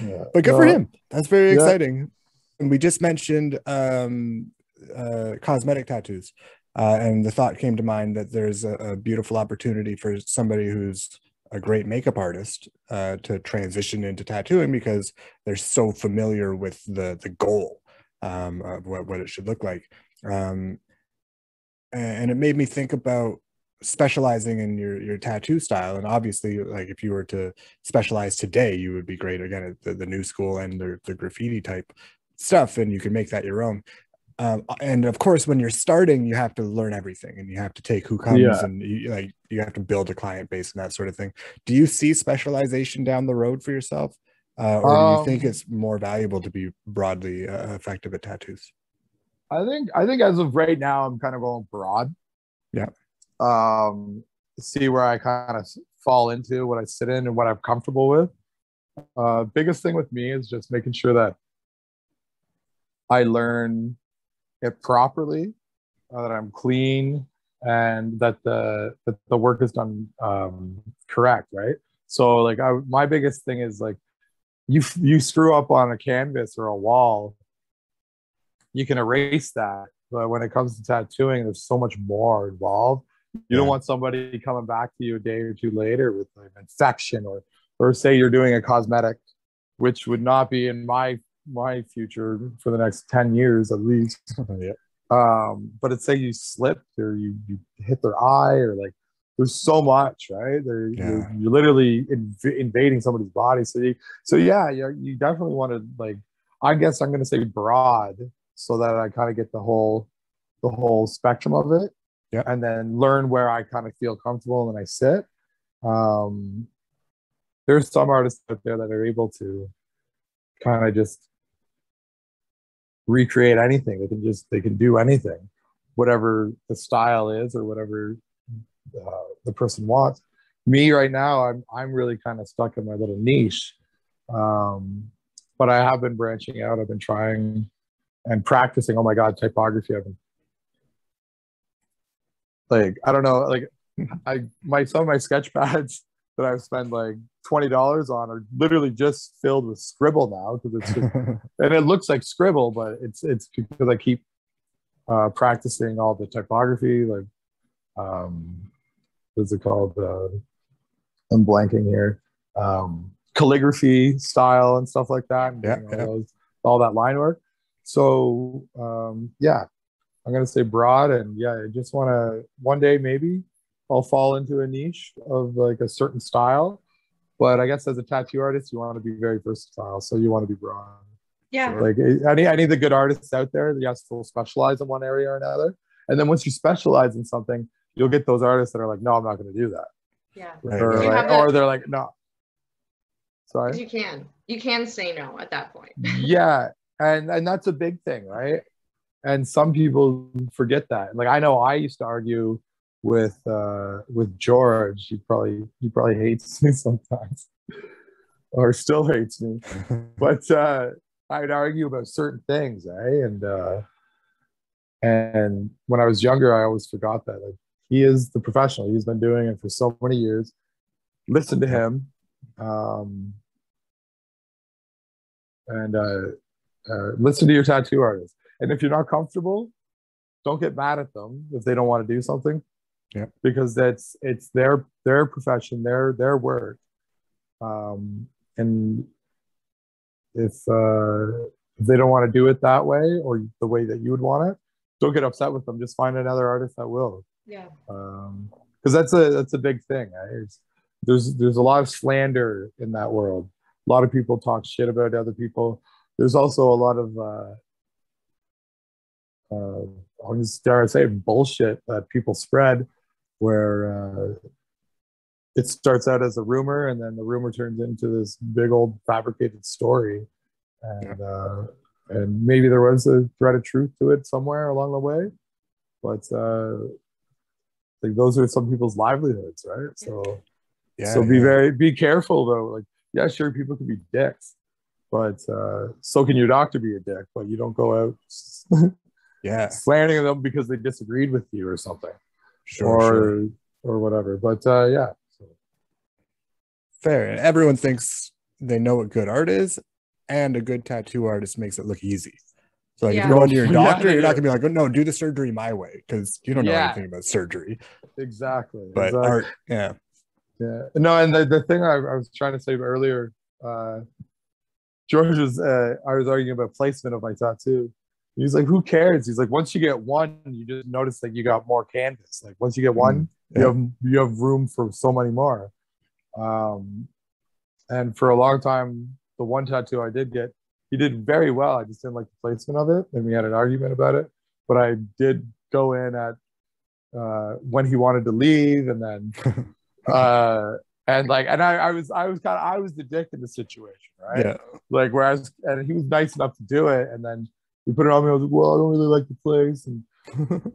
Yeah. But good for him. That's very exciting. And we just mentioned cosmetic tattoos. And the thought came to mind that there's a beautiful opportunity for somebody who's a great makeup artist to transition into tattooing, because they're so familiar with the goal of what it should look like. And it made me think about specializing in your tattoo style. And obviously, like if you were to specialize today, you would be great again at the new school and the graffiti type stuff, and you can make that your own. And of course, when you're starting, you have to learn everything, and you have to take who comes, and you have to build a client base and that sort of thing. Do you see specialization down the road for yourself? Or do you think it's more valuable to be broadly effective at tattoos? I think as of right now, I'm kind of going broad. Yeah. See where I kind of fall into, what I sit in, and what I'm comfortable with. Biggest thing with me is just making sure that I learn it properly, that I'm clean, and that the work is done correct, right? So like my biggest thing is like, you screw up on a canvas or a wall, you can erase that. But when it comes to tattooing, there's so much more involved. You don't want somebody coming back to you a day or two later with an infection, or say you're doing a cosmetic, which would not be in my future for the next 10 years at least. But it's say you slipped or you hit their eye, or like there's so much, right? You're literally invading somebody's body. So you definitely want to, like, I guess I'm going to say broad, so that I kind of get the whole spectrum of it. Yeah. And then learn where I kind of feel comfortable and I sit. There's some artists out there that are able to kind of just recreate anything. They can do anything, whatever the style is or whatever the person wants. Me right now, I'm really kind of stuck in my little niche, but I have been branching out. I've been trying and practicing. Oh my God, typography! I've been like, I don't know, like some of my sketch pads that I've spent like $20 on are literally just filled with scribble now, because it's just, and it looks like scribble, but it's because I keep practicing all the typography, like what's it called? I'm blanking here. Calligraphy style and stuff like that, and doing all that line work. So yeah, I'm gonna say broad, and yeah, I just want to one day maybe I'll fall into a niche of like a certain style. But I guess as a tattoo artist, you want to be very versatile, so you want to be broad. Yeah. Like any of the good artists out there, you have to specialize in one area or another. And then once you specialize in something, you'll get those artists that are like, no, I'm not going to do that. Yeah. Or they're like, no. Sorry. You can say no at that point. Yeah, and that's a big thing, right? And some people forget that. Like I know I used to argue with George. He probably hates me sometimes, or still hates me. But I'd argue about certain things, eh? And when I was younger, I always forgot that. Like he is the professional. He's been doing it for so many years. Listen to him, and listen to your tattoo artist. And if you're not comfortable, don't get mad at them if they don't want to do something. Yeah, because it's their profession, their work, and if they don't want to do it that way or the way that you would want it, don't get upset with them. Just find another artist that will. Yeah. Because that's a big thing. Right? There's a lot of slander in that world. A lot of people talk shit about other people. There's also a lot of I'll just dare I say bullshit that people spread, where it starts out as a rumor and then the rumor turns into this big old fabricated story, and maybe there was a thread of truth to it somewhere along the way, but like those are some people's livelihoods, right? So be careful though. Like, yeah, sure, people can be dicks, but so can your doctor be a dick, but you don't go out slandering them because they disagreed with you or something. Or whatever. But yeah. Fair. Everyone thinks they know what good art is, and a good tattoo artist makes it look easy. So like if you're going to your doctor, you're not gonna be like, oh, no, do the surgery my way, because you don't know anything about surgery. Exactly. But art, yeah. No, and the thing I was trying to say earlier, George was I was arguing about placement of my tattoo. He's like, who cares? He's like, once you get one, you just notice that you got more canvas. Like once you get one, you have room for so many more. And for a long time, the one tattoo I did get, he did very well. I just didn't like the placement of it, and we had an argument about it. But I did go in at when he wanted to leave, and then I was the dick in the situation, right? Yeah. Like and he was nice enough to do it, and then we put it on me. I was like, well, I don't really like the place,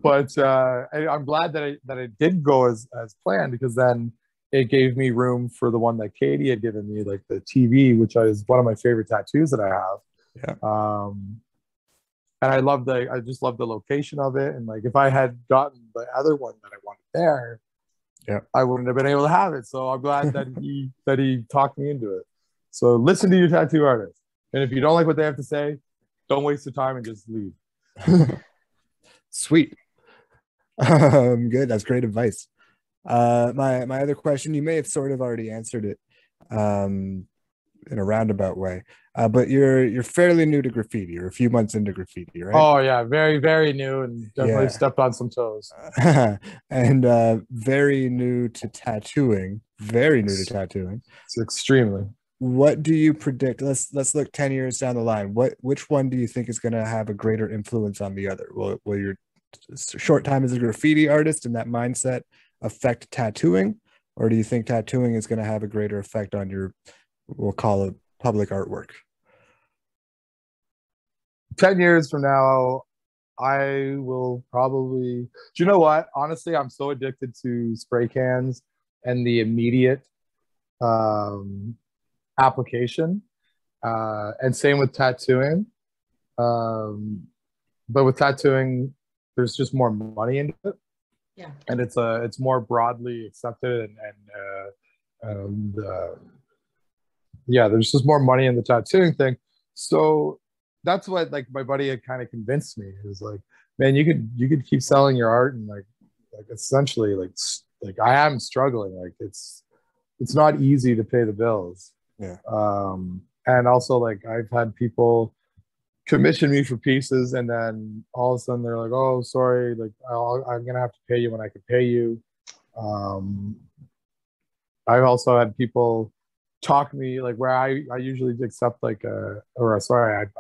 but I'm glad that I did go as planned, because then it gave me room for the one that Katie had given me, like the TV, which is one of my favorite tattoos that I have. Yeah. And I just love the location of it, and like if I had gotten the other one that I wanted there, I wouldn't have been able to have it. So I'm glad that he talked me into it. So listen to your tattoo artist, and if you don't like what they have to say, don't waste the time and just leave. Sweet. Good. That's great advice. My other question, you may have sort of already answered it in a roundabout way, but you're fairly new to graffiti. You're a few months into graffiti, right? Oh yeah, very, very new, and definitely stepped on some toes. And very new to tattooing. Very new to tattooing. It's extremely. What do you predict? Let's look 10 years down the line. Which one do you think is going to have a greater influence on the other? Will your short time as a graffiti artist and that mindset affect tattooing, or do you think tattooing is going to have a greater effect on your, we'll call it, public artwork? 10 years from now, I will probably, do you know what? Honestly, I'm so addicted to spray cans and the immediate application. And same with tattooing. But with tattooing, there's just more money into it. Yeah. And it's more broadly accepted and yeah, there's just more money in the tattooing thing. So that's what like my buddy had kind of convinced me. He was like, man, you could keep selling your art and like essentially like I am struggling. Like it's not easy to pay the bills. Yeah. And also like I've had people commission me for pieces and then all of a sudden they're like, oh, sorry, like I'm gonna have to pay you when I can pay you. I've also had people talk to me like where I usually accept like I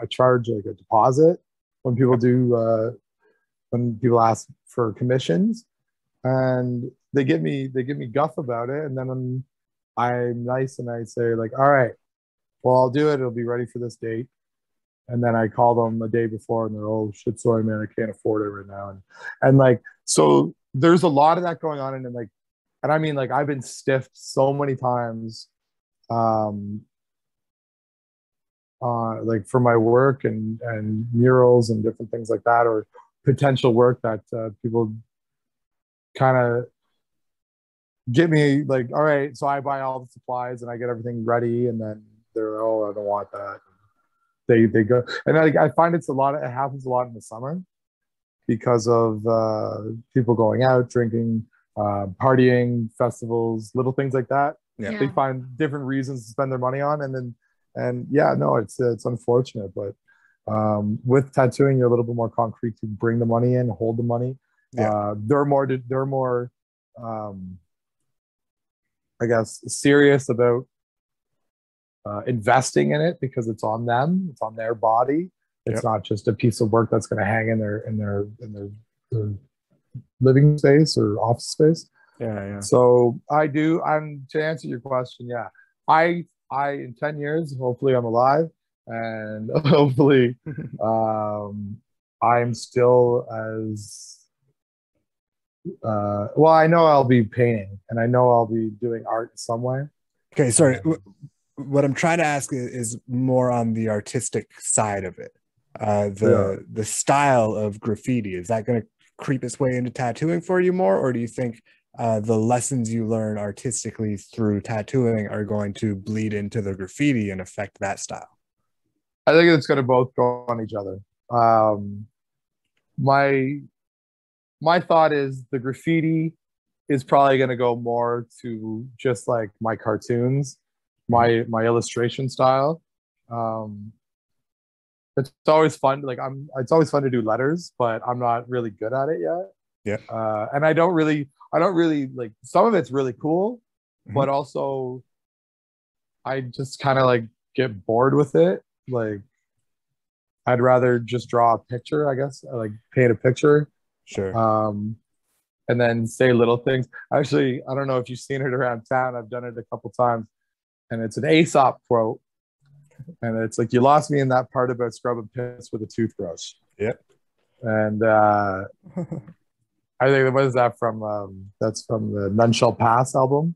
charge like a deposit when people do when people ask for commissions, and they give me guff about it, and then I'm nice and I say like, all right, well, I'll do it, it'll be ready for this date. And then I call them a day before and they're, oh shit, sorry man, I can't afford it right now. And like, so there's a lot of that going on. And then like, and I mean, like I've been stiffed so many times, like for my work and murals and different things like that, or potential work that people kind of get me like, all right, so I buy all the supplies and I get everything ready, and then they're, oh, I don't want that. They go, and I find it happens a lot in the summer because of people going out, drinking, partying, festivals, little things like that. Yeah. They find different reasons to spend their money on, and yeah, no, it's unfortunate, but with tattooing, you're a little bit more concrete to bring the money in, hold the money. Yeah. They're more I guess serious about investing in it because it's on them, it's on their body. It's not just a piece of work that's going to hang in their living space or office space. Yeah. So I do. And to answer your question, yeah, I in 10 years, hopefully I'm alive, and hopefully I'm still as well. I know I'll be painting, and I know I'll be doing art in some way. Okay, sorry. What I'm trying to ask is more on the artistic side of it. The style of graffiti, is that going to creep its way into tattooing for you more, or do you think the lessons you learn artistically through tattooing are going to bleed into the graffiti and affect that style? I think it's going to both go on each other. My thought is the graffiti is probably going to go more to just like my cartoons, my illustration style. It's always fun. Like it's always fun to do letters, but I'm not really good at it yet. Yeah. And I don't really like, some of it's really cool, but also I just kind of like get bored with it. Like I'd rather just draw a picture, I guess, like paint a picture. Sure. And then say little things. Actually, I don't know if you've seen it around town. I've done it a couple times, and it's an Aesop quote. And it's like, you lost me in that part about scrubbing piss with a toothbrush. Yep. And I think, what is that from? That's from the None Shall Pass album.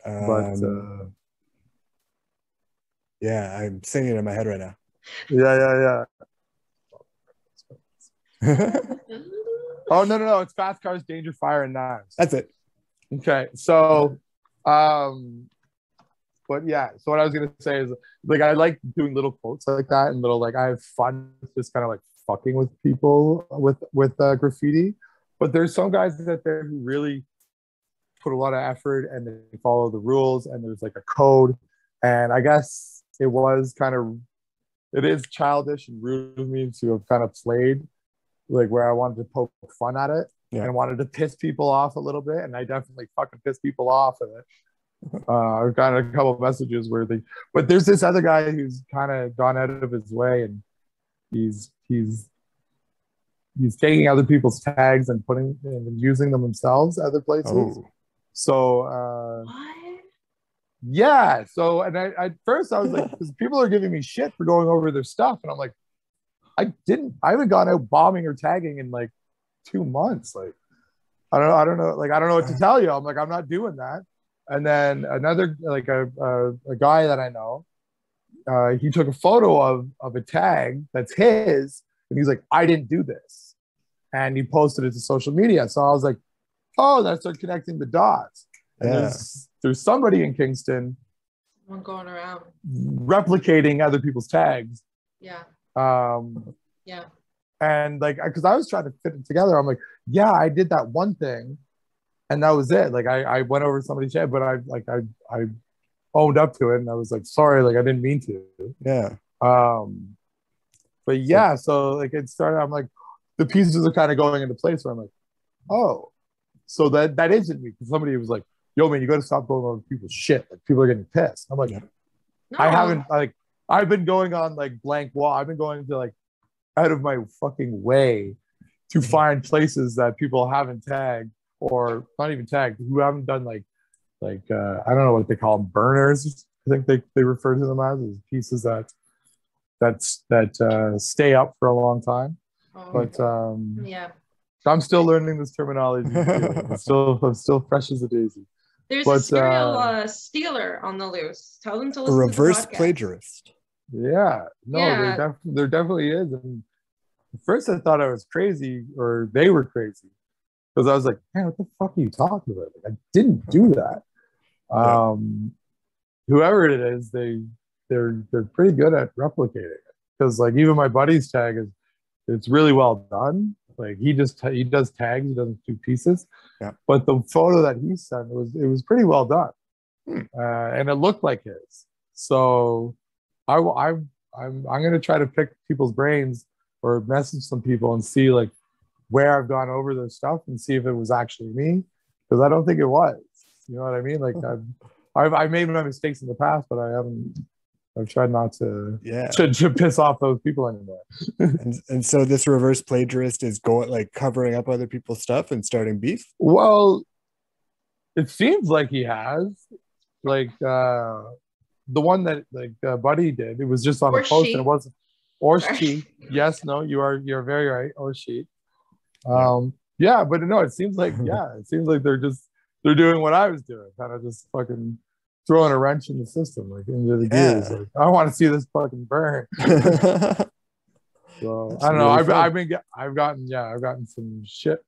But yeah, I'm singing it in my head right now. Yeah. Oh, no. It's Fast Cars, Danger, Fire, and Knives. That's it. Okay. So, but yeah, so what I was gonna say is like I like doing little quotes like that, and little, like, I have fun just kind of like fucking with people with graffiti. But there's some guys out there who really put a lot of effort and they follow the rules, and there's like a code. And I guess it is childish and rude of me to have kind of played like where I wanted to poke fun at it and wanted to piss people off a little bit, and I definitely fucking piss people off with it. I've gotten a couple of messages but there's this other guy who's kind of gone out of his way, and he's taking other people's tags and putting and using them themselves other places. Oh. So What? yeah. So, and I at first I was like, because people are giving me shit for going over their stuff, and I'm like, I haven't gone out bombing or tagging in like 2 months. Like, I don't know. Like, I don't know what to tell you. I'm like, I'm not doing that. And then another, like a guy that I know, he took a photo of a tag that's his, and he's like, I didn't do this. And he posted it to social media. So I was like, oh, that's start connecting the dots. And there's somebody in Kingston going around replicating other people's tags. Yeah. Yeah. And like, because I was trying to fit it together, I'm like, yeah, I did that one thing, and that was it. Like, I went over somebody's head, but I owned up to it, and I was like, sorry, like I didn't mean to. Yeah. But yeah, so like it started. I'm like, the pieces are kind of going into place where I'm like, oh, so that isn't me. Because somebody was like, yo, man, you got to stop going over people's shit. Like, people are getting pissed. I'm like, no. I haven't, like, I've been going on like blank wall. I've been going to like out of my fucking way to find places that people haven't tagged, or not even tagged, who haven't done like I don't know what they call them, burners. I think they refer to them as pieces that stay up for a long time. But yeah, I'm still learning this terminology. I'm still fresh as a daisy. There's a serial stealer on the loose. Tell them to listen to the reverse podcast. plagiarist. Yeah, no, yeah. There definitely is. And at first I thought I was crazy, or they were crazy, because I was like, man, what the fuck are you talking about? Like, I didn't do that. Whoever it is, they're pretty good at replicating it. Because like even my buddy's tag it's really well done. Like he does tags, he doesn't do pieces. Yeah. But the photo that he sent it was pretty well done, and it looked like his. So I'm gonna try to pick people's brains or message some people and see like where I've gone over their stuff and see if it was actually me, because I don't think it was. You know what I mean? Like I've made my mistakes in the past, but I've tried not to piss off those people anymore. and so this reverse plagiarist is going like covering up other people's stuff and starting beef? Well, it seems like he has. Like the one that like Buddy did, it was just on a post, and it wasn't. Or she. Yes, no, you're very right. Or she. Yeah, but no, it seems like they're doing what I was doing, kind of just fucking throwing a wrench in the system, like into the gears. Like, I want to see this fucking burn. So I don't know. I've gotten some shit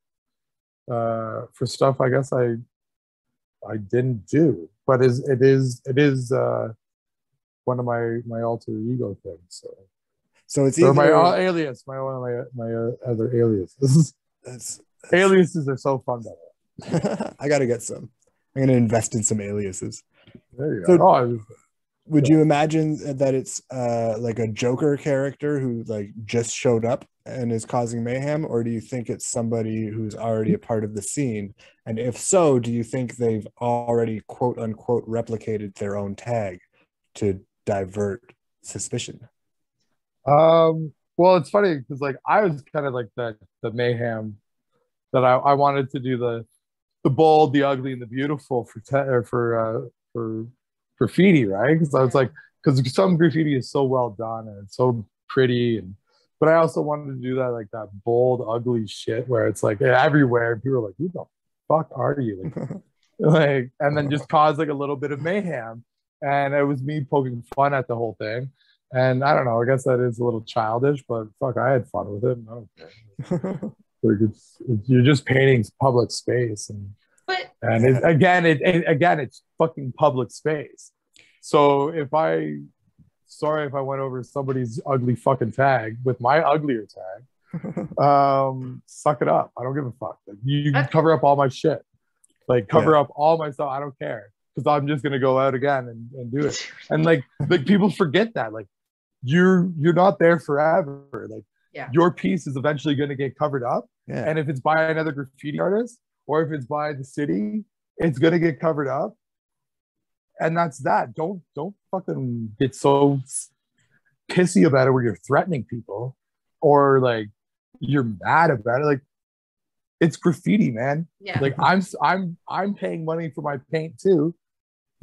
for stuff I guess I didn't do, but it is one of my alter ego things. So it's either my alias, my other aliases. Aliases are so fun, by the way. I gotta get some. I'm gonna invest in some aliases. There you go. Would you imagine that it's like a Joker character who like just showed up and is causing mayhem, or do you think it's somebody who's already a part of the scene? And if so, do you think they've already quote unquote replicated their own tag to divert suspicion? Well, it's funny because like I was kind of like the mayhem that I wanted to do the bold, the ugly, and the beautiful for graffiti, right? Because I was like, because some graffiti is so well done and it's so pretty, but I also wanted to do that like that bold, ugly shit where it's like everywhere, and people are like, "Who the fuck are you?" Like, and then just cause like a little bit of mayhem, and it was me poking fun at the whole thing. And I don't know, I guess that is a little childish, but fuck, I had fun with it. I don't care. Like you're just painting public space, it's fucking public space. So if I went over somebody's ugly fucking tag with my uglier tag, suck it up. I don't give a fuck. Like, you can cover up all my shit, like cover up all my stuff. I don't care, because I'm just gonna go out again and do it. And like people forget that like you're not there forever. Like your piece is eventually gonna get covered up. Yeah. And if it's by another graffiti artist or if it's by the city, it's gonna get covered up. And that's that. Don't fucking get so pissy about it where you're threatening people or like you're mad about it. Like, it's graffiti, man. Yeah. Like I'm paying money for my paint too.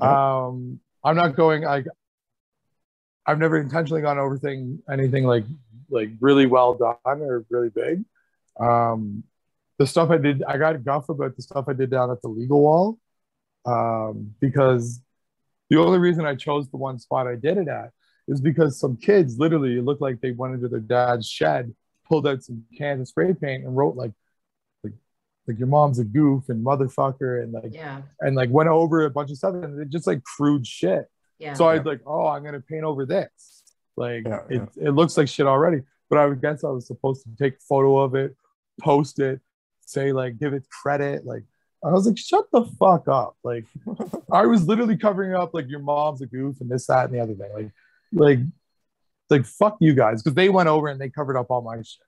Yep. I'm not going like I've never intentionally gone over anything like like really well done or really big. The stuff I got guff about the stuff I did down at the legal wall, because the only reason I chose the one spot I did it at is because some kids literally, it looked like they went into their dad's shed, pulled out some cans of spray paint and wrote like your mom's a goof and motherfucker and like went over a bunch of stuff and it just like crude shit. Yeah. So I was like, oh, I'm gonna paint over this. Like it looks like shit already. But I guess I was supposed to take a photo of it, post it, say like give it credit. Like I was like, shut the fuck up. Like I was literally covering up like your mom's a goof and this, that, and the other thing. Like fuck you guys, because they went over and they covered up all my shit.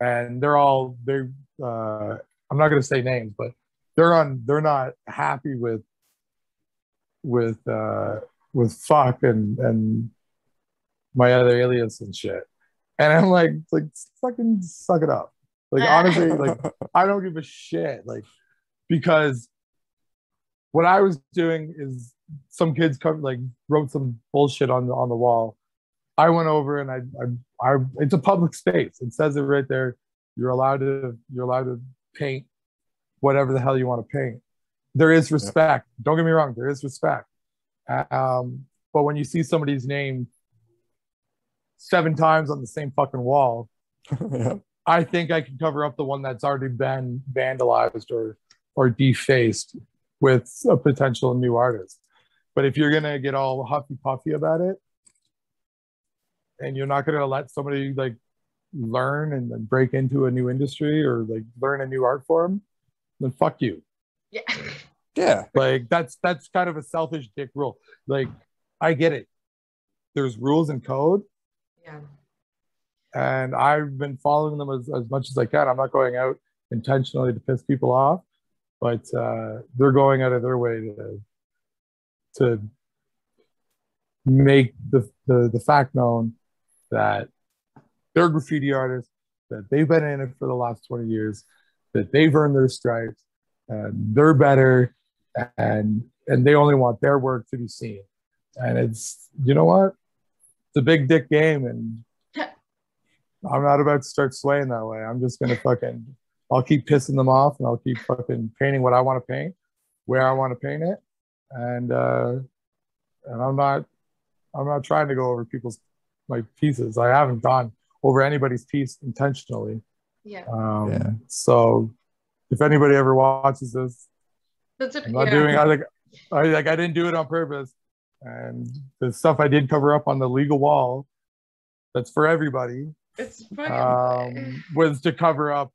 And they're I'm not gonna say names, but they're not happy with fuck and my other alias and shit. And I'm like fucking suck it up. Like honestly, like I don't give a shit. Like because what I was doing is some kids wrote some bullshit on the wall. I went over and I it's a public space. It says it right there. You're allowed to paint whatever the hell you want to paint. There is respect. Don't get me wrong. There is respect. But when you see somebody's name 7 times on the same fucking wall, I think I can cover up the one that's already been vandalized or defaced with a potential new artist. But if you're gonna get all huffy puffy about it, and you're not gonna let somebody like learn and then break into a new industry or like learn a new art form, then fuck you. Yeah. Yeah. Like that's kind of a selfish dick rule. Like I get it. There's rules and code. Yeah. And I've been following them as much as I can. I'm not going out intentionally to piss people off, but they're going out of their way to make the fact known that they're graffiti artists, that they've been in it for the last 20 years, that they've earned their stripes, and they're better, and they only want their work to be seen. And it's, you know what? It's a big dick game, and I'm not about to start swaying that way. I'm just gonna I'll keep pissing them off, and I'll keep fucking painting what I want to paint, where I want to paint it, and I'm not trying to go over my pieces. I haven't gone over anybody's piece intentionally. Yeah. So if anybody ever watches this, I'm not doing. I didn't do it on purpose. And the stuff I did cover up on the legal wall, that's for everybody. It's funny. Was to cover up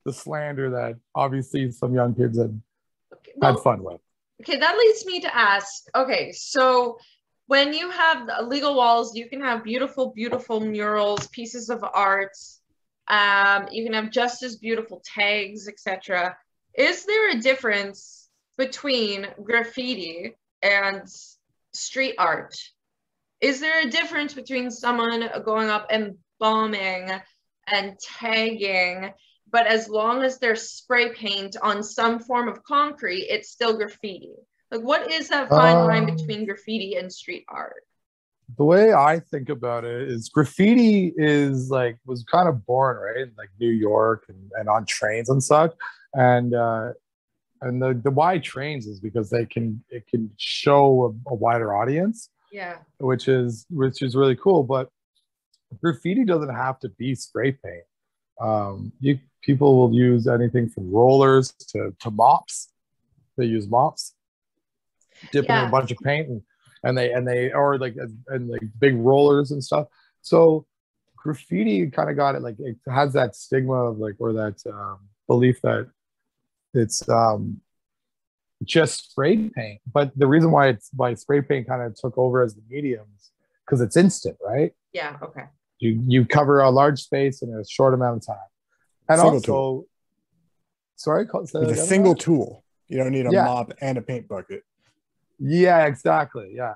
the slander that obviously some young kids had fun with. Okay, that leads me to ask. Okay, so when you have the legal walls, you can have beautiful, beautiful murals, pieces of art. You can have just as beautiful tags, etc. Is there a difference between graffiti and street art? Is there a difference between someone going up and bombing and tagging, but as long as there's spray paint on some form of concrete, it's still graffiti? Like, what is that fine line between graffiti and street art? The way I think about it is graffiti was kind of born, right, in like New York and on trains and such. And the why trains is because it can show a wider audience. Yeah. Which is really cool. But graffiti doesn't have to be spray paint. People will use anything from rollers to mops. They use mops, dip in a bunch of paint, and they or like big rollers and stuff. So graffiti kind of got it, like it has that stigma of like, or that belief that it's just spray paint. But the reason why spray paint kind of took over as the mediums, because it's instant, right? Yeah. Okay. You cover a large space in a short amount of time. And single also, tool. Sorry, with a single tool. You don't need a mop and a paint bucket. Yeah, exactly. Yeah.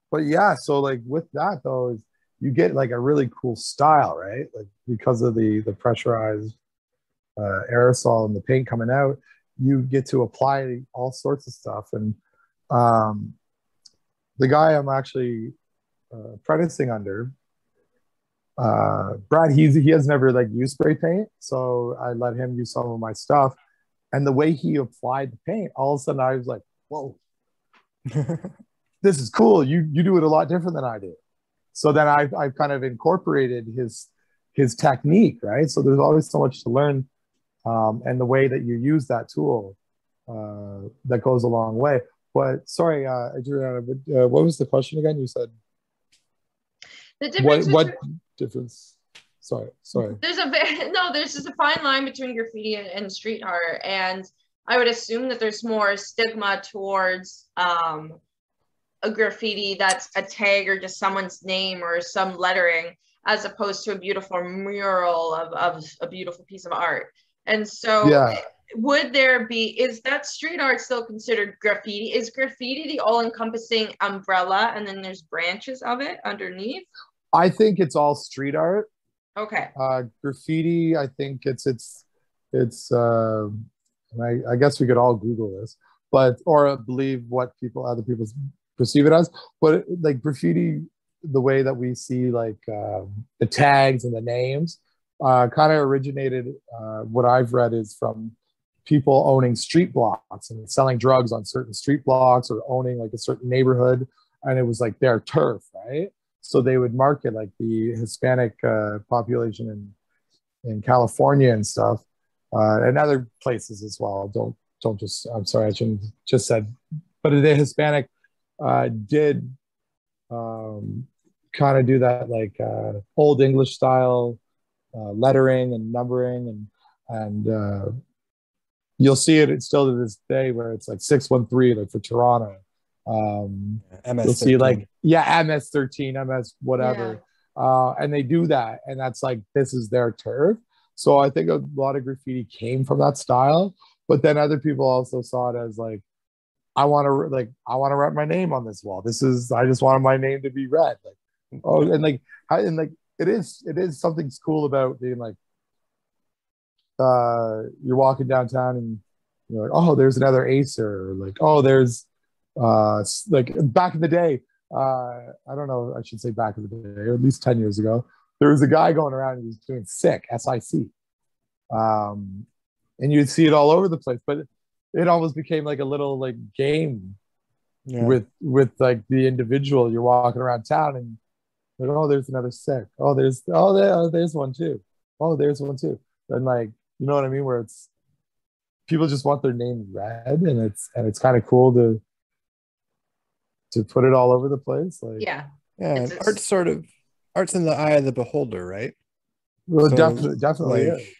But yeah, so like with that though, is you get like a really cool style, right? Like because of the pressurized aerosol and the paint coming out, you get to apply all sorts of stuff. And the guy I'm actually apprenticing under, Brad, he has never like used spray paint, so I let him use some of my stuff. And the way he applied the paint, all of a sudden I was like, "Whoa, this is cool! You do it a lot different than I do." So then I've kind of incorporated his technique, right? So there's always so much to learn, and the way that you use that tool that goes a long way. But sorry, Adriana, what was the question again? You said the difference. What difference? Sorry. There's just a fine line between graffiti and street art, and I would assume that there's more stigma towards a graffiti that's a tag or just someone's name or some lettering, as opposed to a beautiful mural of a beautiful piece of art. And so is that street art still considered graffiti? Is graffiti the all-encompassing umbrella and then there's branches of it underneath? I think it's all street art. Okay. Graffiti, I think it's I guess we could all Google this, or believe what other people perceive it as. But like graffiti, the way that we see like the tags and the names, kind of originated. What I've read is from people owning street blocks and selling drugs on certain street blocks, or owning like a certain neighborhood, and it was like their turf, right? So they would market like the Hispanic population in California and stuff, and other places as well. Don't just. I'm sorry, I shouldn't just said. But the Hispanic did kind of do that, like old English style lettering and numbering, and you'll see it still to this day where it's like 613, like for Toronto. MS you'll see like MS13, MS whatever, and they do that, and that's like, this is their turf. So I think a lot of graffiti came from that style, but then other people also saw it as like, I want to write my name on this wall. I just wanted my name to be read. Like, it is something cool about being like, you're walking downtown and you're like, oh, there's another Acer, or like, oh, there's like back in the day, I don't know, I should say back in the day, or at least 10 years ago, there was a guy going around and he was doing SICK, SIC. And you'd see it all over the place, but it almost became like a little like game with like the individual. You're walking around town and like, oh, there's another SICK. There's one too. Oh, there's one too. And like, you know what I mean? Where it's, people just want their name read, and it's kind of cool to put it all over the place. Like, and art's in the eye of the beholder, right? Well, so definitely. Like,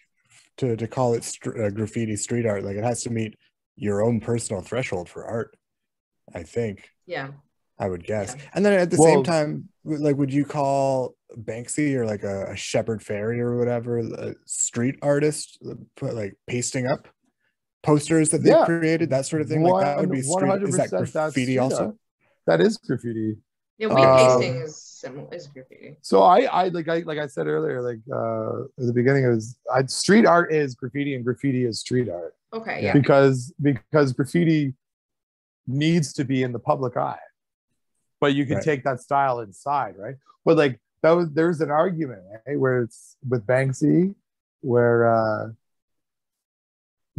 to call it graffiti street art, like it has to meet your own personal threshold for art, I think. Yeah, I would guess. Yeah. And then at the same time, like, would you call Banksy or like a Shepard Fairey or whatever a street artist, like pasting up posters that they created, that sort of thing? Like that would be street. Is that graffiti also? Art. That is graffiti. Yeah, weed pasting is graffiti. So I like I said earlier, like at the beginning, it was street art is graffiti and graffiti is street art. Okay, yeah. Because graffiti needs to be in the public eye, but you can take that style inside, right? But like there's an argument, right, where it's with Banksy, where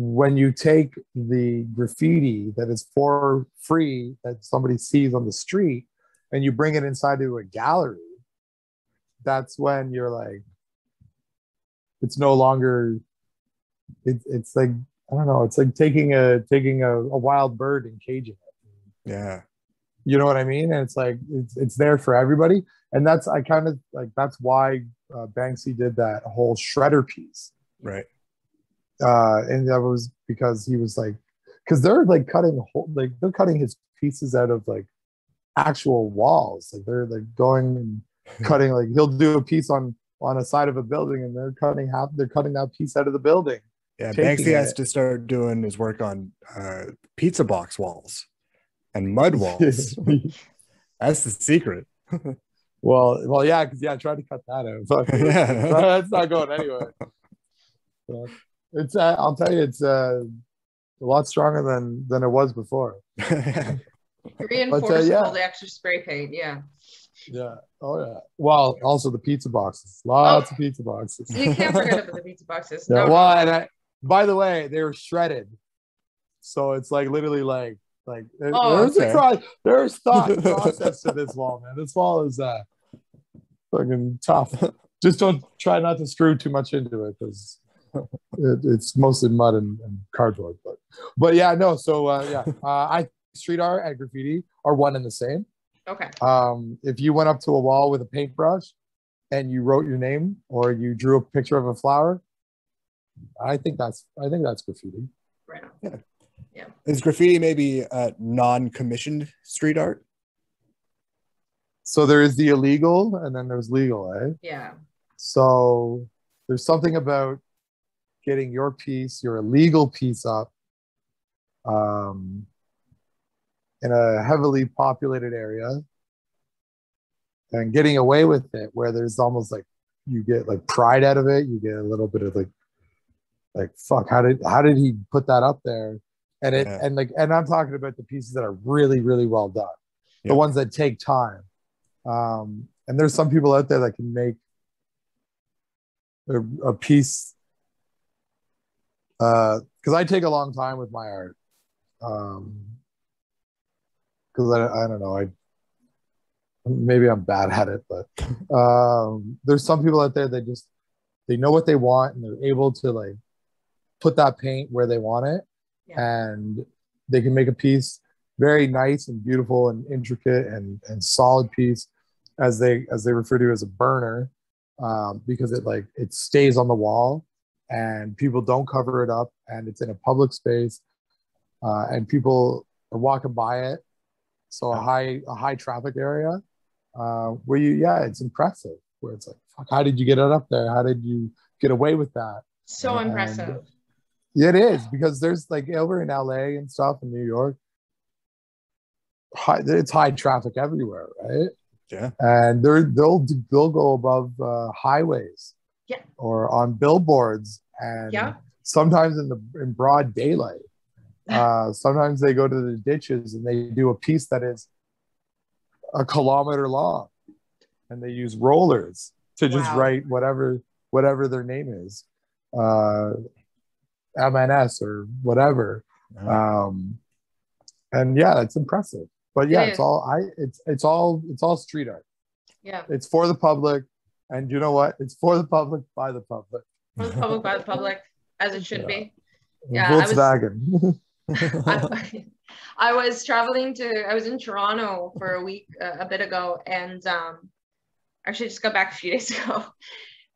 when you take the graffiti that is for free that somebody sees on the street and you bring it inside to a gallery, that's when you're like, it's no longer, it's like, I don't know, it's like taking a wild bird and caging it. Yeah. You know what I mean? And it's like, it's there for everybody. And that's why Banksy did that whole shredder piece. Right. And that was because he was like, because they're like they're cutting his pieces out of like actual walls. Like they're like going and cutting, like he'll do a piece on a side of a building and they're cutting that piece out of the building. Yeah, Banksy has to start doing his work on pizza box walls and mud walls. That's the secret. Well, yeah, because I tried to cut that out. That's not going anywhere. It's I'll tell you, it's a lot stronger than it was before. Reinforceable, the extra spray paint, yeah. Yeah. Oh yeah. Well, also the pizza boxes. Lots of pizza boxes. You can't forget about the pizza boxes. Yeah, No, well, and by the way, they were shredded, so it's like literally like there's thought and process to this wall, man. This wall is fucking tough. Just don't try not to screw too much into it because it's mostly mud and cardboard. But yeah, no. So I street art and graffiti are one and the same. Okay. If you went up to a wall with a paintbrush and you wrote your name or you drew a picture of a flower, I think that's graffiti. Right on. Yeah. Yeah. Is graffiti maybe non-commissioned street art? So there is the illegal and then there's legal, eh? Yeah. So there's something about getting your piece, your illegal piece up in a heavily populated area and getting away with it, where there's almost like you get like pride out of it. You get a little bit of like fuck, how did he put that up there? And and I'm talking about the pieces that are really, really well done, the ones that take time. And there's some people out there that can make a piece because I take a long time with my art. Because I don't know, maybe I'm bad at it, but there's some people out there that they know what they want and they're able to like put that paint where they want it, and they can make a piece very nice and beautiful and intricate and solid piece, as they refer to as a burner, because it stays on the wall and people don't cover it up and it's in a public space, and people are walking by it. So a high traffic area where it's impressive. Where it's like, fuck, how did you get it up there? How did you get away with that? So impressive. And it is, because there's like over in LA and stuff in New York, it's high traffic everywhere, right? Yeah. And they'll go above highways, or on billboards, and sometimes in broad daylight. Sometimes they go to the ditches and they do a piece that is a kilometer long, and they use rollers to just write whatever their name is, MNS or whatever. And it's impressive. But it's all street art. Yeah. It's for the public, and you know what? It's for the public by the public. For the public by the public, as it should be. Yeah. Volkswagen. I was I was in Toronto for a week a bit ago, and actually just got back a few days ago.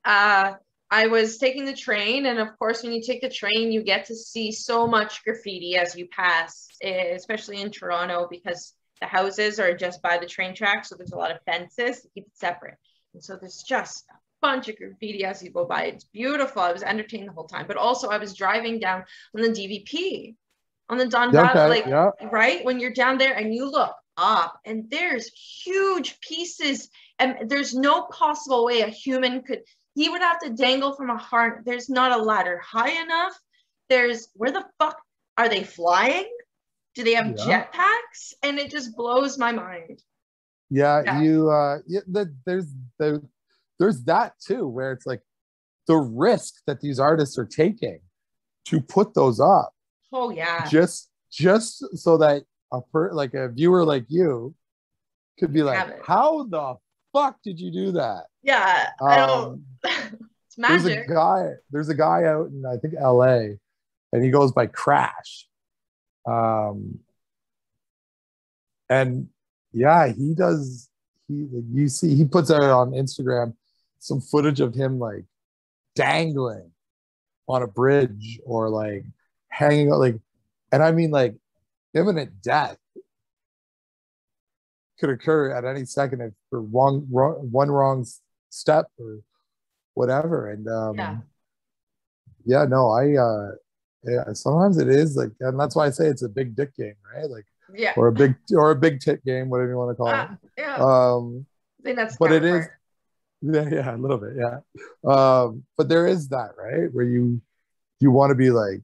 I was taking the train, and of course when you take the train you get to see so much graffiti as you pass, especially in Toronto, because the houses are just by the train track, so there's a lot of fences to keep it separate, and so there's just a bunch of graffiti as you go by. It's beautiful. I was entertained the whole time, but also I was driving down on the DVP on the Don Valley, right? When you're down there and you look up and there's huge pieces, and there's no possible way a human he would have to dangle from a harness. There's not a ladder high enough. Where the fuck are they flying? Do they have jetpacks? And it just blows my mind. There's that too, where it's like the risk that these artists are taking to put those up. Oh yeah. Just so that a viewer like you could be like, how the fuck did you do that? Yeah, I don't. It's magic. There's a guy out in, I think, LA, and he goes by Crash. And he does. He puts out on Instagram some footage of him like dangling on a bridge or like hanging out, and I mean like imminent death could occur at any second if for one wrong step or whatever. And sometimes it is like, and that's why I say it's a big dick game, right? Like, or a big tit game, whatever you want to call it. I think that's, but it is, a little bit, but there is that, right, where you want to be like,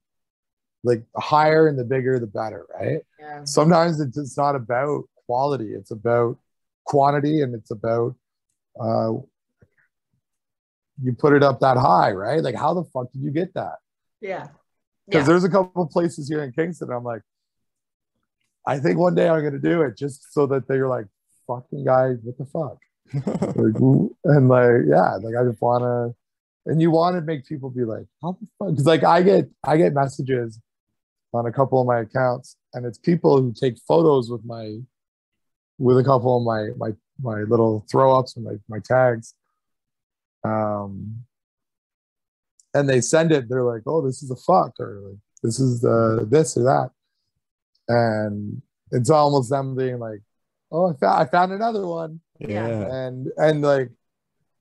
like the higher and the bigger, the better, right? Yeah. Sometimes it's not about quality, it's about quantity, and it's about you put it up that high, right? Like, how the fuck did you get that? Yeah. Because there's a couple of places here in Kingston, I'm like, I think one day I'm gonna do it just so that they're like, fucking guy, what the fuck? Like, and like, yeah, like I just wanna, and you want to make people be like, how the fuck? Because like I get messages on a couple of my accounts, and it's people who take photos with a couple of my little throw ups and my tags, and they send it. They're like, oh, this is a fuck, or like, this is this or that, and it's almost them being like, oh, I found another one. Yeah. And like,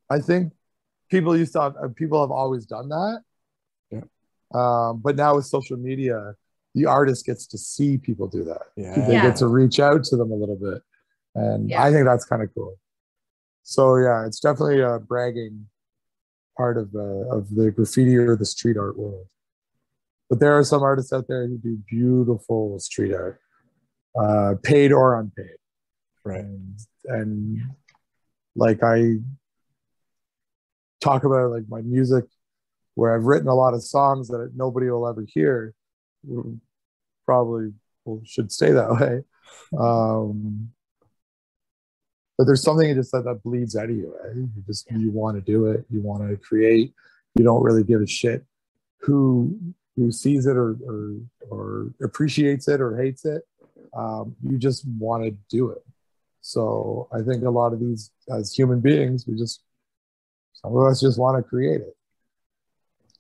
I think people have always done that. Yeah. But now with social media, the artist gets to see people do that. Yeah. They get to reach out to them a little bit. And I think that's kind of cool. So yeah, it's definitely a bragging part of the graffiti or the street art world. But there are some artists out there who do beautiful street art, paid or unpaid. Right. And like I talk about like my music, where I've written a lot of songs that nobody will ever hear. Probably should stay that way. But there's something just that bleeds out of you, right? You want to do it. You want to create. You don't really give a shit who sees it or appreciates it or hates it. You just want to do it. So I think a lot of these, as human beings, some of us just want to create it.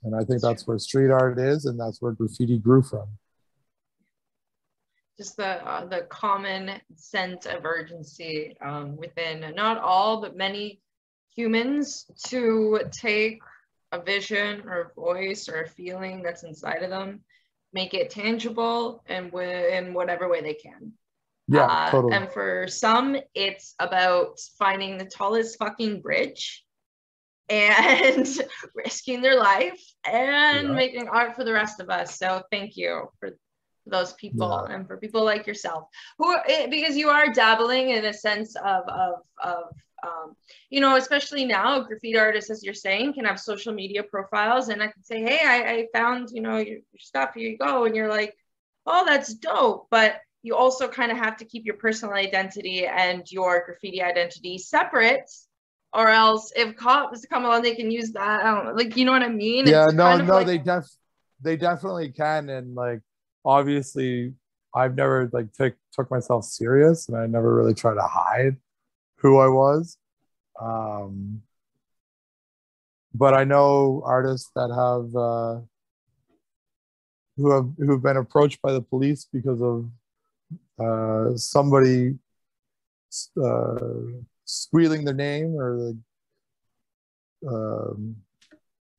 And I think that's where street art is, and that's where graffiti grew from. Just the common sense of urgency within not all, but many humans to take a vision or a voice or a feeling that's inside of them, make it tangible, and in whatever way they can. Yeah, totally. And for some, it's about finding the tallest fucking bridge and risking their life and making art for the rest of us. So thank you for those people and for people like yourself because you are dabbling in a sense of you know, especially now graffiti artists, as you're saying, can have social media profiles, and I can say, hey, I found, you know, your stuff, here you go, and you're like, oh, that's dope. But you also kind of have to keep your personal identity and your graffiti identity separate, or else if cops come along, they can use that. I don't know, like, you know what I mean? Yeah, it's like, they definitely can. And like, obviously I've never like took myself serious, and I never really tried to hide who I was. But I know artists that have who've been approached by the police because of somebody squealing their name, or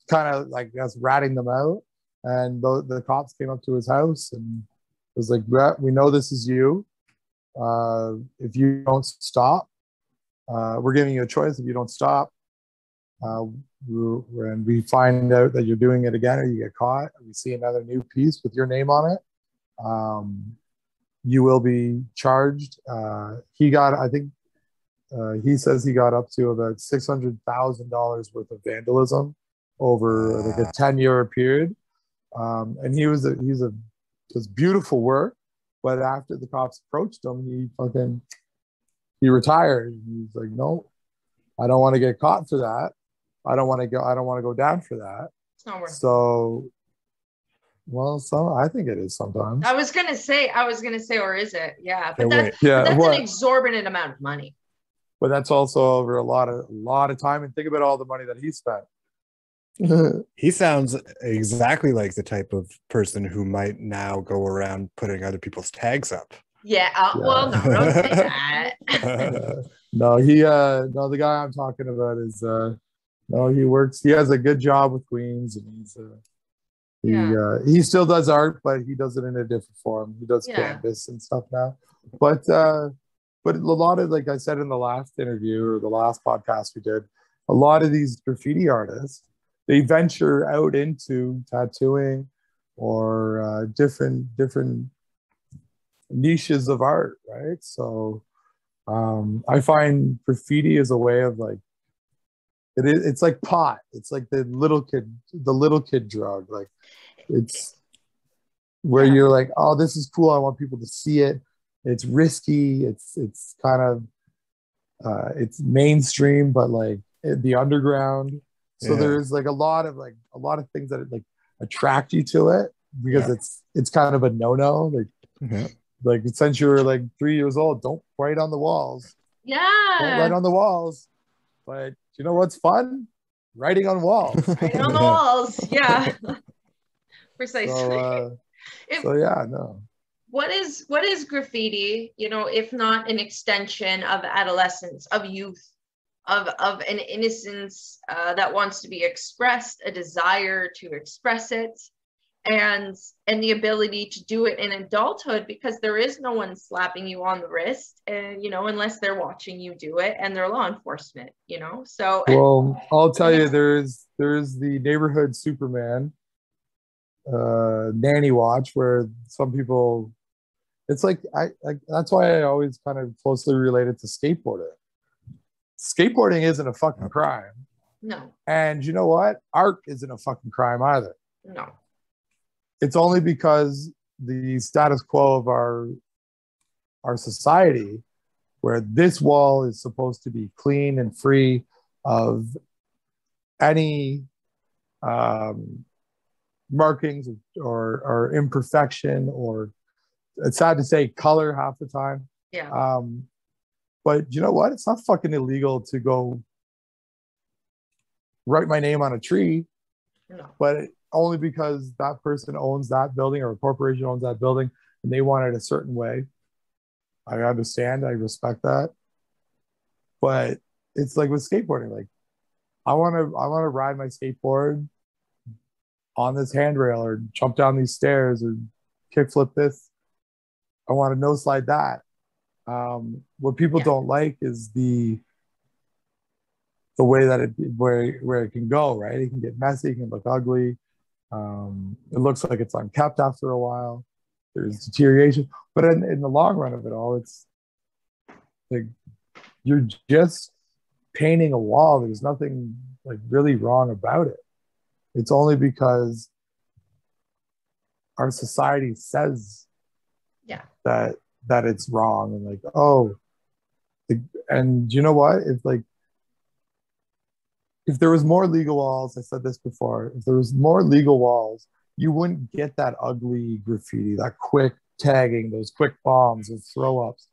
kind of like that's ratting them out. And the cops came up to his house and was like, we know this is you. If you don't stop, we're giving you a choice. If you don't stop, and we find out that you're doing it again, or you get caught, and we see another new piece with your name on it, you will be charged. I think he says he got up to about $600,000 worth of vandalism over like a 10-year period. And he's beautiful work, but after the cops approached him, he retired. He's like, no, I don't want to get caught for that. I don't want to go down for that. It's not worth it. So I think it is sometimes. I was gonna say, or is it? Yeah, but that's an exorbitant amount of money. But that's also over a lot of time. And think about all the money that he spent. He sounds exactly like the type of person who might now go around putting other people's tags up. Yeah. Well, no, don't say that. The guy I'm talking about is he has a good job with Queens, and he still does art, but he does it in a different form. He does canvas and stuff now. But a lot of, like I said in the last interview or the last podcast we did, a lot of these graffiti artists, they venture out into tattooing or different niches of art, right? So I find graffiti is a way of like, it's like pot. It's like the little kid drug. Like it's where you're like, oh, this is cool. I want people to see it. It's risky. It's kind of it's mainstream, but like the underground. So there's like a lot of things that like attract you to it because it's kind of a no-no. Like since you were like 3 years old, don't write on the walls. Yeah. Don't write on the walls. But you know what's fun? Writing on walls. Writing on the walls. Yeah. Precisely. So yeah, no. What is graffiti, you know, if not an extension of adolescence, of youth, of an innocence that wants to be expressed, a desire to express it, and the ability to do it in adulthood, because there is no one slapping you on the wrist, and you know, unless they're watching you do it and they're law enforcement, you know. So well, I'll tell you, there's the neighborhood Superman nanny watch where some people, it's like I that's why I always kind of closely relate it to skateboarding. Skateboarding isn't a fucking crime. No. And you know what? Art isn't a fucking crime either. No. It's only because the status quo of our society, where this wall is supposed to be clean and free of any markings or imperfection, or it's sad to say color half the time. Yeah. But you know what? It's not fucking illegal to go write my name on a tree. No. But only because that person owns that building or a corporation owns that building and they want it a certain way. I understand. I respect that. But it's like with skateboarding, like I want to ride my skateboard on this handrail or jump down these stairs or kickflip this. I want to no slide that. What people don't like is the way that where it can go, right? It can get messy, it can look ugly. It looks like it's unkept after a while. There's deterioration, but in the long run of it all, it's like you're just painting a wall. There's nothing like really wrong about it. It's only because our society says that it's wrong and like, oh, and you know what? If there was more legal walls, I said this before, if there was more legal walls, you wouldn't get that ugly graffiti, that quick tagging, those quick bombs and throw ups,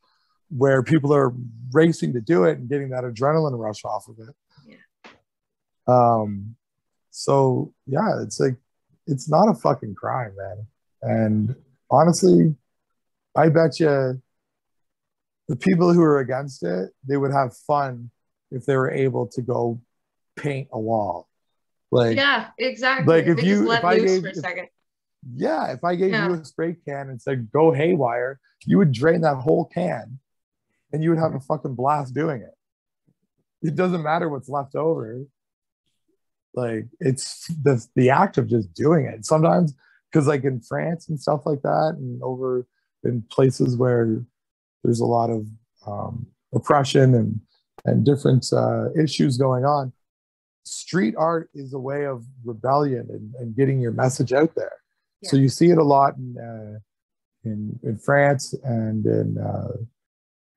where people are racing to do it and getting that adrenaline rush off of it. Yeah. So yeah, it's like, it's not a fucking crime, man. And honestly, I bet you the people who are against it, they would have fun if they were able to go paint a wall. Like, yeah, exactly. Like if you just let loose for a second. Yeah, if I gave you a spray can and said go haywire, you would drain that whole can and you would have a fucking blast doing it. It doesn't matter what's left over. Like it's the act of just doing it. Sometimes, because like in France and stuff like that, and over in places where there's a lot of oppression and different issues going on, street art is a way of rebellion and getting your message out there. Yeah. So you see it a lot in France and in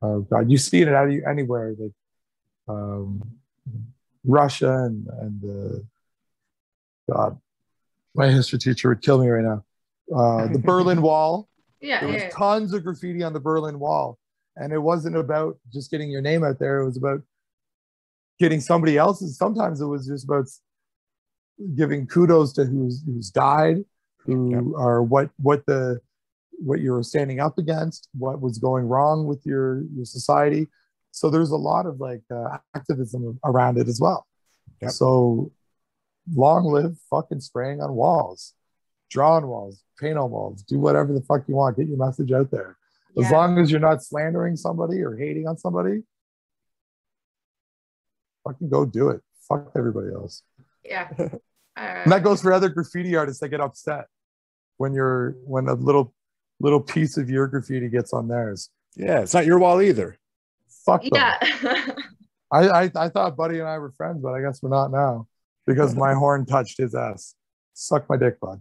God, you see it anywhere, like Russia and God, my history teacher would kill me right now. The Berlin Wall. Yeah, there was tons of graffiti on the Berlin Wall, and it wasn't about just getting your name out there. It was about getting somebody else's. Sometimes it was just about giving kudos to who's died, or what you were standing up against, what was going wrong with your society. So there's a lot of like activism around it as well. Yep. So long live fucking spraying on walls, draw on walls, paint on walls, do whatever the fuck you want, get your message out there. As long as you're not slandering somebody or hating on somebody, fucking go do it. Fuck everybody else. Yeah. And that goes for other graffiti artists that get upset. when a little piece of your graffiti gets on theirs. Yeah, it's not your wall either. Fuck them. Yeah. I thought Buddy and I were friends, but I guess we're not now because my horn touched his ass. Suck my dick, bud.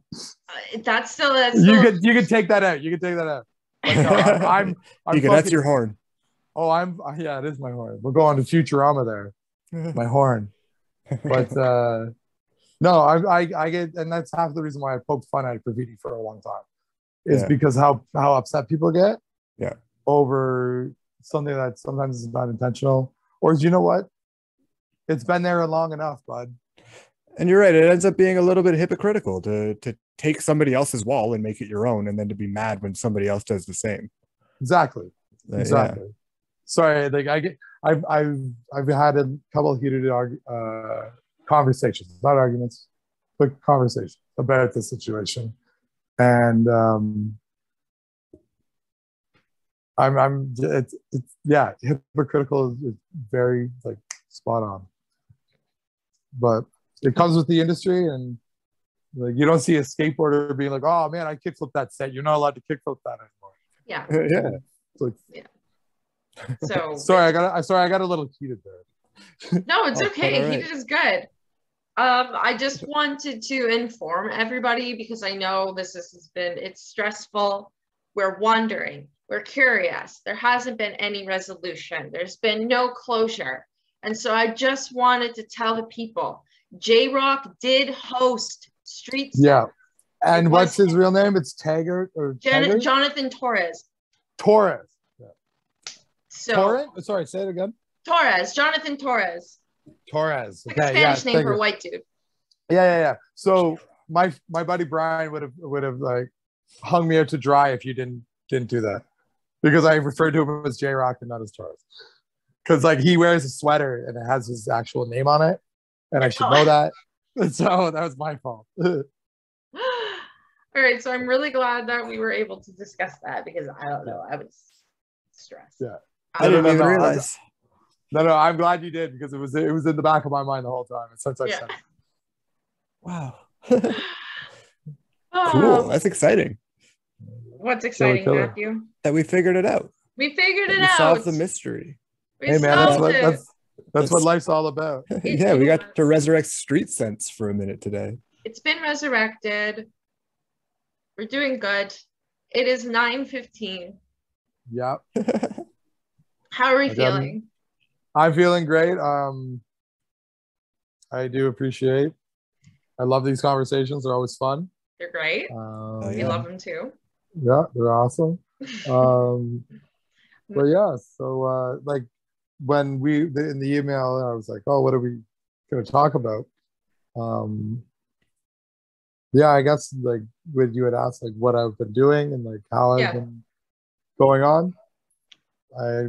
That's still. You could take that out. You can take that out. But no, I'm that's your horn. Oh, yeah, it is my horn. We'll go on to Futurama there. My horn. But no, I get, and that's half the reason why I poked fun at graffiti for a long time. Is because how upset people get over something that sometimes is not intentional. Or you know what? It's been there long enough, bud. And you're right. It ends up being a little bit hypocritical to take somebody else's wall and make it your own, and then to be mad when somebody else does the same. Exactly. Exactly. Yeah. Sorry, like I've had a couple of heated conversations, not arguments, but conversations about this situation, and it's hypocritical is very like spot on, but it comes with the industry, and like you don't see a skateboarder being like, oh man, I kickflip that set. You're not allowed to kickflip that anymore. Yeah. Yeah. Like, yeah. So sorry, I got a little heated there. No, it's okay. Right. Heated is good. I just wanted to inform everybody because I know it's stressful. We're wondering, we're curious. There hasn't been any resolution. There's been no closure. And so I just wanted to tell the people, J-Rock did host Street Stuff. Yeah. And what's his real name? It's Taggart or Jonathan Torres. Torres. Yeah. So Torres? Sorry, say it again. Torres. Jonathan Torres. Torres. Like a Spanish name for a white dude. Yeah. So my buddy Brian would have like hung me out to dry if you didn't do that. Because I referred to him as J-Rock and not as Torres. Because like he wears a sweater and it has his actual name on it. And I should know that. So that was my fault. All right. So I'm really glad that we were able to discuss that because I don't know. I was stressed. Yeah. I didn't even realize. No, I'm glad you did because it was in the back of my mind the whole time. Since I said it. Wow. Cool. That's exciting. What's exciting, Matthew? That we figured it out. We figured it out. We solved the mystery. Hey man, that's what life's all about. Yeah, we got to resurrect street sense for a minute today. It's been resurrected. We're doing good. It is 9:15. Yep. How are we feeling? I'm feeling great. I do appreciate. I love these conversations. They're always fun. They're great. We love them too. Yeah, they're awesome. But yeah, so like when in the email, I was like, oh, what are we going to talk about? Yeah, I guess like when you had asked like what I've been doing and like how I've been going on,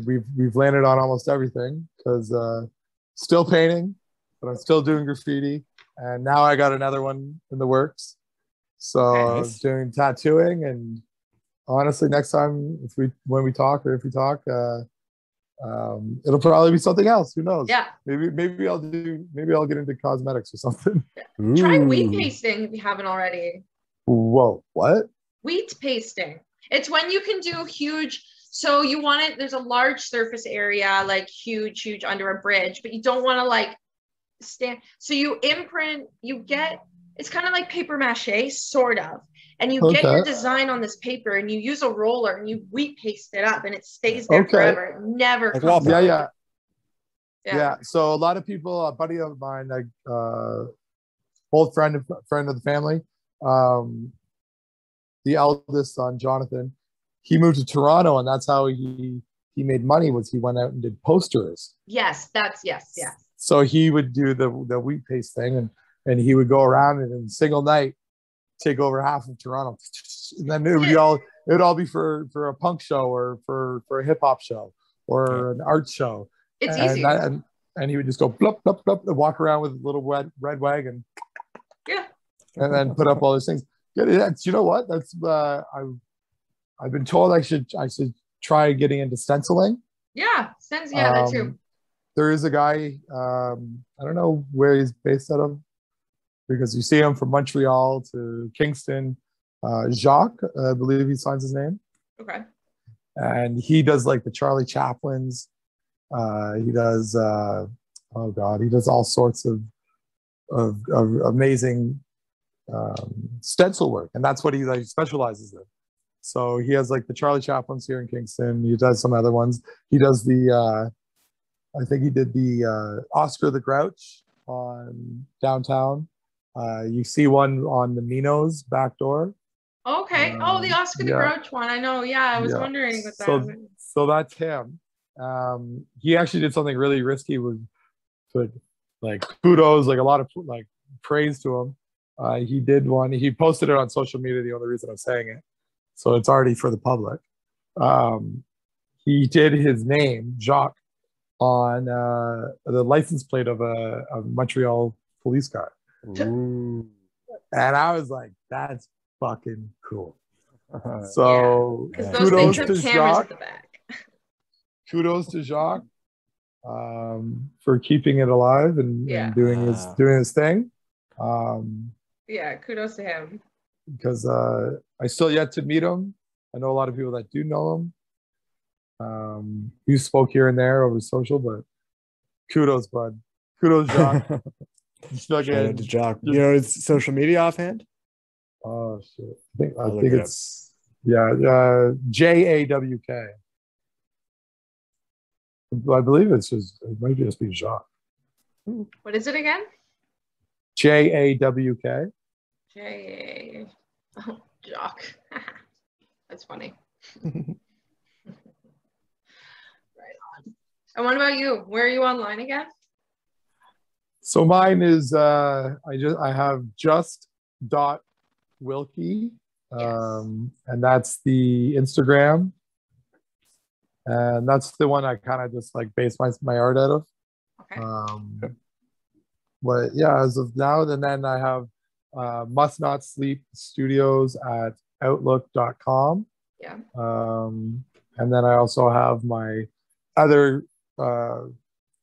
we've landed on almost everything because still painting, but I'm still doing graffiti, and now I got another one in the works. So I'm doing tattooing, and honestly, next time when we talk or if we talk, it'll probably be something else. Who knows? Yeah. Maybe I'll get into cosmetics or something. Try wheat pasting if you haven't already. Whoa, what? Wheat pasting. It's when you can do huge. So you want it. There's a large surface area, like huge under a bridge, but you don't want to like stand. So you imprint. It's kind of like paper mache, sort of. And you get your design on this paper and you use a roller and you wheat paste it up and it stays there forever. It never comes out. Yeah. So a lot of people, a buddy of mine, like old friend of the family, the eldest son, Jonathan, he moved to Toronto and that's how he made money was he went out and did posters. Yes. So he would do the wheat paste thing and he would go around and in a single night, take over half of Toronto, and then it would all be for a punk show or for a hip hop show or an art show. It's easy. And he would just go blop blop blop and walk around with a little red wagon. Yeah. And then put up all those things. You know what? That's I've been told I should try getting into stenciling. Yeah, that too. There is a guy. I don't know where he's based out of. Because you see him from Montreal to Kingston Jacques, I believe he signs his name. Okay. And he does like the Charlie Chaplins. He does he does all sorts of amazing stencil work, and that's what he like specializes in. So he has like the Charlie Chaplins here in Kingston. He does some other ones. He does the I think he did the Oscar the Grouch on downtown. You see one on the Mino's back door. Okay. The Oscar the Grouch one. I know. Yeah, I was wondering what that was. So that's him. He actually did something really risky with like kudos, like a lot of like praise to him. He did one. He posted it on social media. The only reason I'm saying it, so it's already for the public. He did his name, Jacques, on the license plate of a Montreal police car. Ooh. And I was like, that's fucking cool. So kudos to Jacques. Kudos to Jacques for keeping it alive and doing his thing. Kudos to him. Because I still yet to meet him. I know a lot of people that do know him. He spoke here and there over social, but kudos, bud. Kudos, Jacques. Shout out to Jacques. You know his social media offhand? Oh shit! I think it's JAWK. I believe it might just be Jacques. What is it again? JAWK. Jacques. That's funny. Right on. And what about you? Where are you online again? So mine is I have just.wilkie, and that's the Instagram, and that's the one I kind of just like base my art out of. Okay. But yeah, as of now, and then I have Must Not Sleep Studios at outlook.com. Yeah. And then I also have my other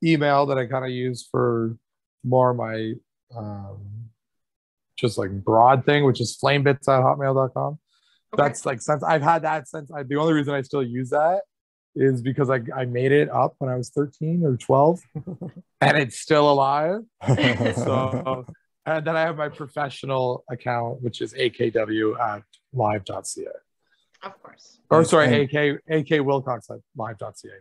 email that I kind of use for more my just like broad thing, which is flamebits@hotmail.com. Okay. That's like, since I've had that since the only reason I still use that is because I made it up when I was 13 or 12 and it's still alive. So, and then I have my professional account, which is akw@live.ca. Of course. Or sorry, AK Wilcox at live.ca.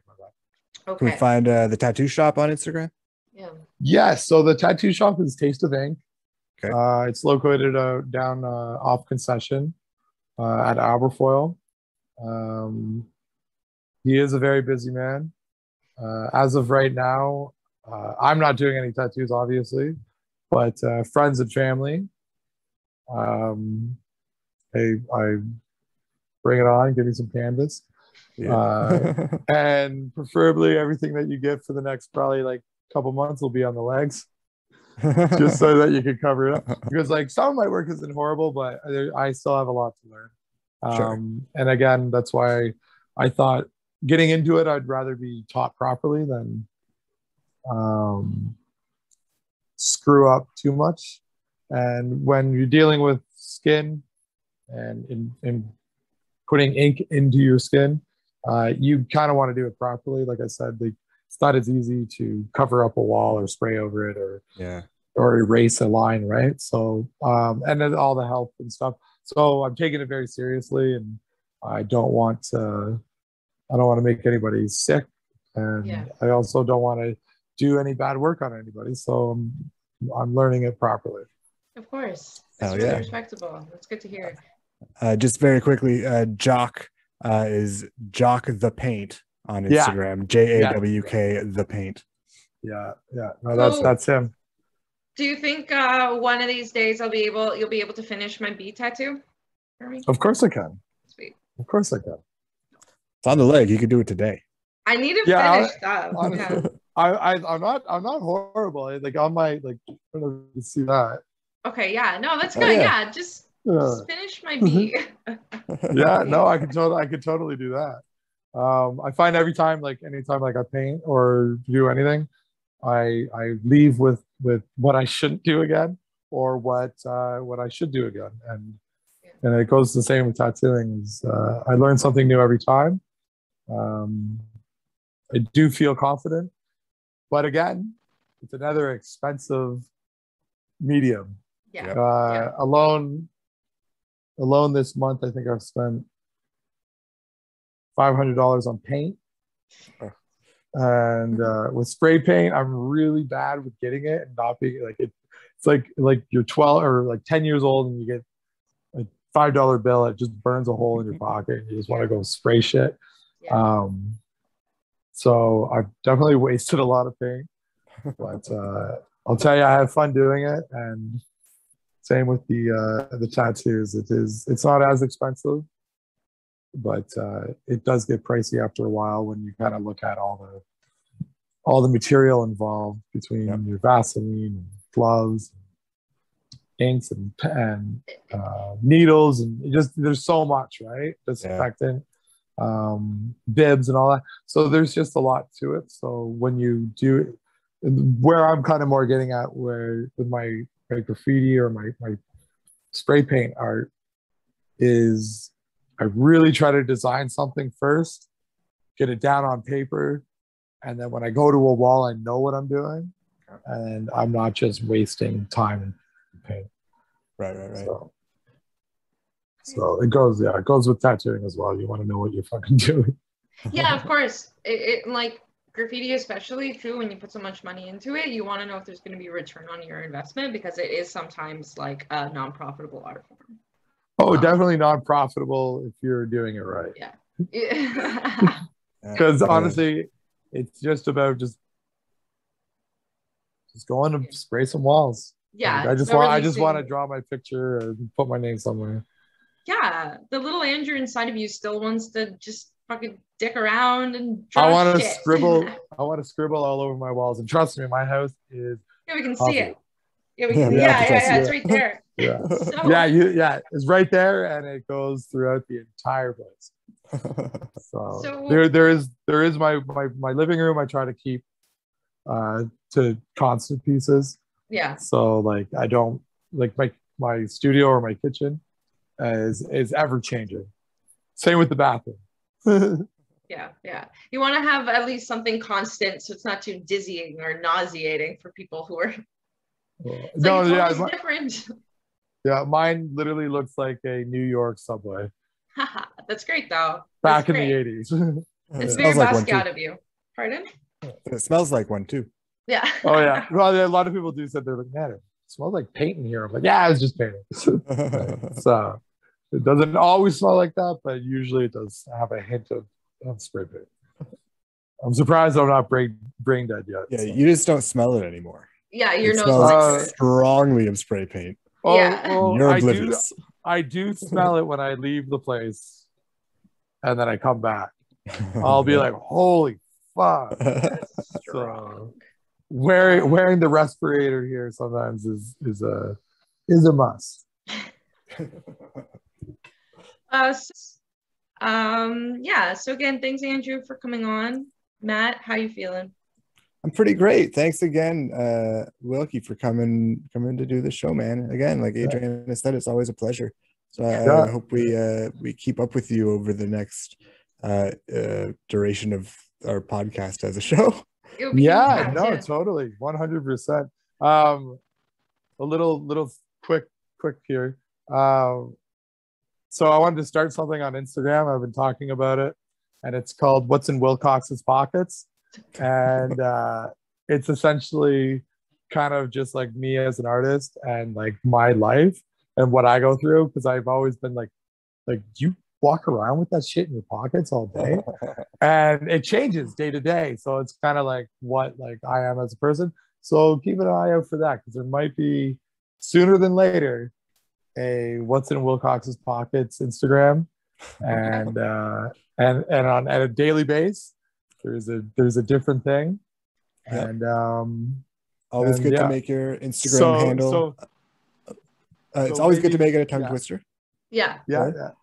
Okay. Can we find the tattoo shop on Instagram? Yeah. Yes. So the tattoo shop is Taste of Ink. Okay. It's located down off Concession at Aberfoyle. He is a very busy man. As of right now, I'm not doing any tattoos, obviously, but friends and family. I bring it on, give me some canvas. Yeah. And preferably everything that you get for the next probably like couple months will be on the legs. Just so that you can cover it up, because like some of my work isn't horrible, but I still have a lot to learn. Sure. And again, that's why I thought getting into it, I'd rather be taught properly than screw up too much. And when you're dealing with skin and in putting ink into your skin, you kind of want to do it properly. Like I said, it's not as easy to cover up a wall or spray over it or erase a line, right? So and then all the help and stuff. So I'm taking it very seriously, and I don't want to make anybody sick, and I also don't want to do any bad work on anybody. So I'm learning it properly. Of course, that's really respectable. That's good to hear. Just very quickly, Jock is Jock the Paint on Instagram. JAWK the Paint. Yeah. No, that's him. Do you think one of these days you'll be able to finish my B tattoo for me? Of course I can. Sweet. Of course I can. It's on the leg. You could do it today. I need to finish stuff. Honestly, I'm not horrible. Like on my like, I don't know if you see that. Okay, yeah, no, that's good. Yeah, just finish my B. Yeah, no, I could totally do that. I find anytime I paint or do anything, I leave with what I shouldn't do again or what I should do again, and and it goes the same with tattooing. I learn something new every time. I do feel confident, but again, it's another expensive medium. Yeah. Alone this month, I think I've spent $500 on paint. And with spray paint, I'm really bad with getting it and not being like it. It's like you're 12 or like 10 years old and you get a $5 bill. It just burns a hole in your pocket and you just want to go spray shit. Yeah. So I've definitely wasted a lot of paint, but I'll tell you, I have fun doing it. And same with the tattoos. It's not as expensive, but it does get pricey after a while when you kind of look at all the material involved between your Vaseline and gloves, inks and needles, and just there's so much, right? Disinfectant, bibs and all that. So there's just a lot to it. So when you do, where I'm kind of more getting at, where with my graffiti or my spray paint art is, I really try to design something first, get it down on paper, and then when I go to a wall, I know what I'm doing, and I'm not just wasting time in paint. Right. So it goes with tattooing as well. You want to know what you're fucking doing. Yeah, of course. It like graffiti, especially too, when you put so much money into it, you want to know if there's going to be a return on your investment, because it is sometimes like a non-profitable art form. Oh, definitely non-profitable if you're doing it right. Yeah. Because honestly, it's just about just going to spray some walls. Yeah. Like, I just want to draw my picture or put my name somewhere. Yeah, the little Andrew inside of you still wants to just fucking dick around and draw I want to shit. scribble. I want to scribble all over my walls, and trust me, my house is. Yeah, we can coffee. see it. Yeah, we can. Yeah, it's right there. Yeah, it's right there, and it goes throughout the entire place. So there is my living room. I try to keep to constant pieces. Yeah. So like I don't like my studio or my kitchen is ever changing. Same with the bathroom. Yeah. You want to have at least something constant, so it's not too dizzying or nauseating for people who are. It's different. Yeah, mine literally looks like a New York subway. That's great though. Back in the 80s. It's very Basquiat of you. Pardon? It smells like one too. Yeah. Oh yeah. Well, a lot of people do say they're like, man, it smells like paint in here. I'm like, yeah, it's just paint. So it doesn't always smell like that, but usually it does have a hint of spray paint. I'm surprised I'm not brain dead yet. Yeah, so. You just don't smell it anymore. Yeah, your nose smells strongly of spray paint. Oh, yeah. well, you're oblivious. I do smell it when I leave the place, and then I come back. I'll be like, holy fuck. So wearing the respirator here sometimes is a must. So again, thanks Andrew for coming on. Matt, how you feeling? I'm pretty great. Thanks again, Wilkie, for coming to do the show, man. Again, like Adrian has said, it's always a pleasure. So I hope we keep up with you over the next duration of our podcast as a show. Yeah, no, totally, 100%. A little quick here. So I wanted to start something on Instagram. I've been talking about it, and it's called "What's in Wilcox's Pockets," and it's essentially kind of just like me as an artist and like my life and what I go through, because I've always been like you walk around with that shit in your pockets all day, and it changes day to day. So it's kind of like what like I am as a person. So keep an eye out for that, because there might be sooner than later a "What's in Wilcox's Pockets" Instagram, and on a daily basis there's a different thing. Yep. And always good to make your Instagram handle. It's always good to make it a tongue twister. Yeah. But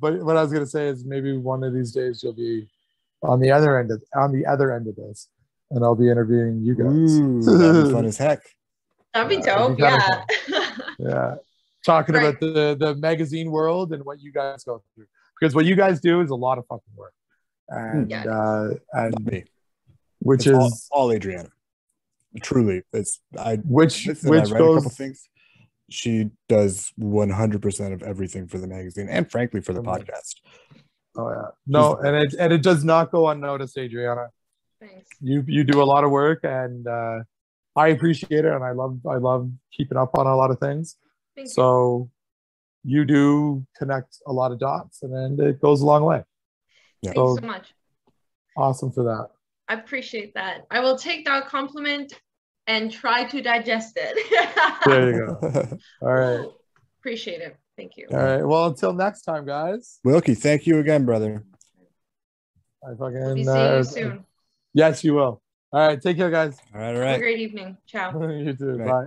what I was gonna say is maybe one of these days you'll be on the other end of this, and I'll be interviewing you guys. Ooh, that'd be fun as heck. That'd be dope. Yeah. Yeah. talking Right. about the magazine world and what you guys go through, because what you guys do is a lot of fucking work, and Not me. Which it's is all Adriana. Truly, it's I which I which read goes a couple things. She does 100% of everything for the magazine, and frankly for the podcast. Oh yeah, no, and it does not go unnoticed, Adriana. Thanks. You do a lot of work, and I appreciate it, and I love keeping up on a lot of things. Thank you. You do connect a lot of dots, and it goes a long way. Yeah. Thanks so much. Awesome for that. I appreciate that. I will take that compliment and try to digest it. There you go. All right. Appreciate it. Thank you. All right. Well, until next time, guys. Wilkie, thank you again, brother. We'll be seeing you soon. Yes, you will. All right. Take care, guys. All right. Have a great evening. Ciao. You too. Bye.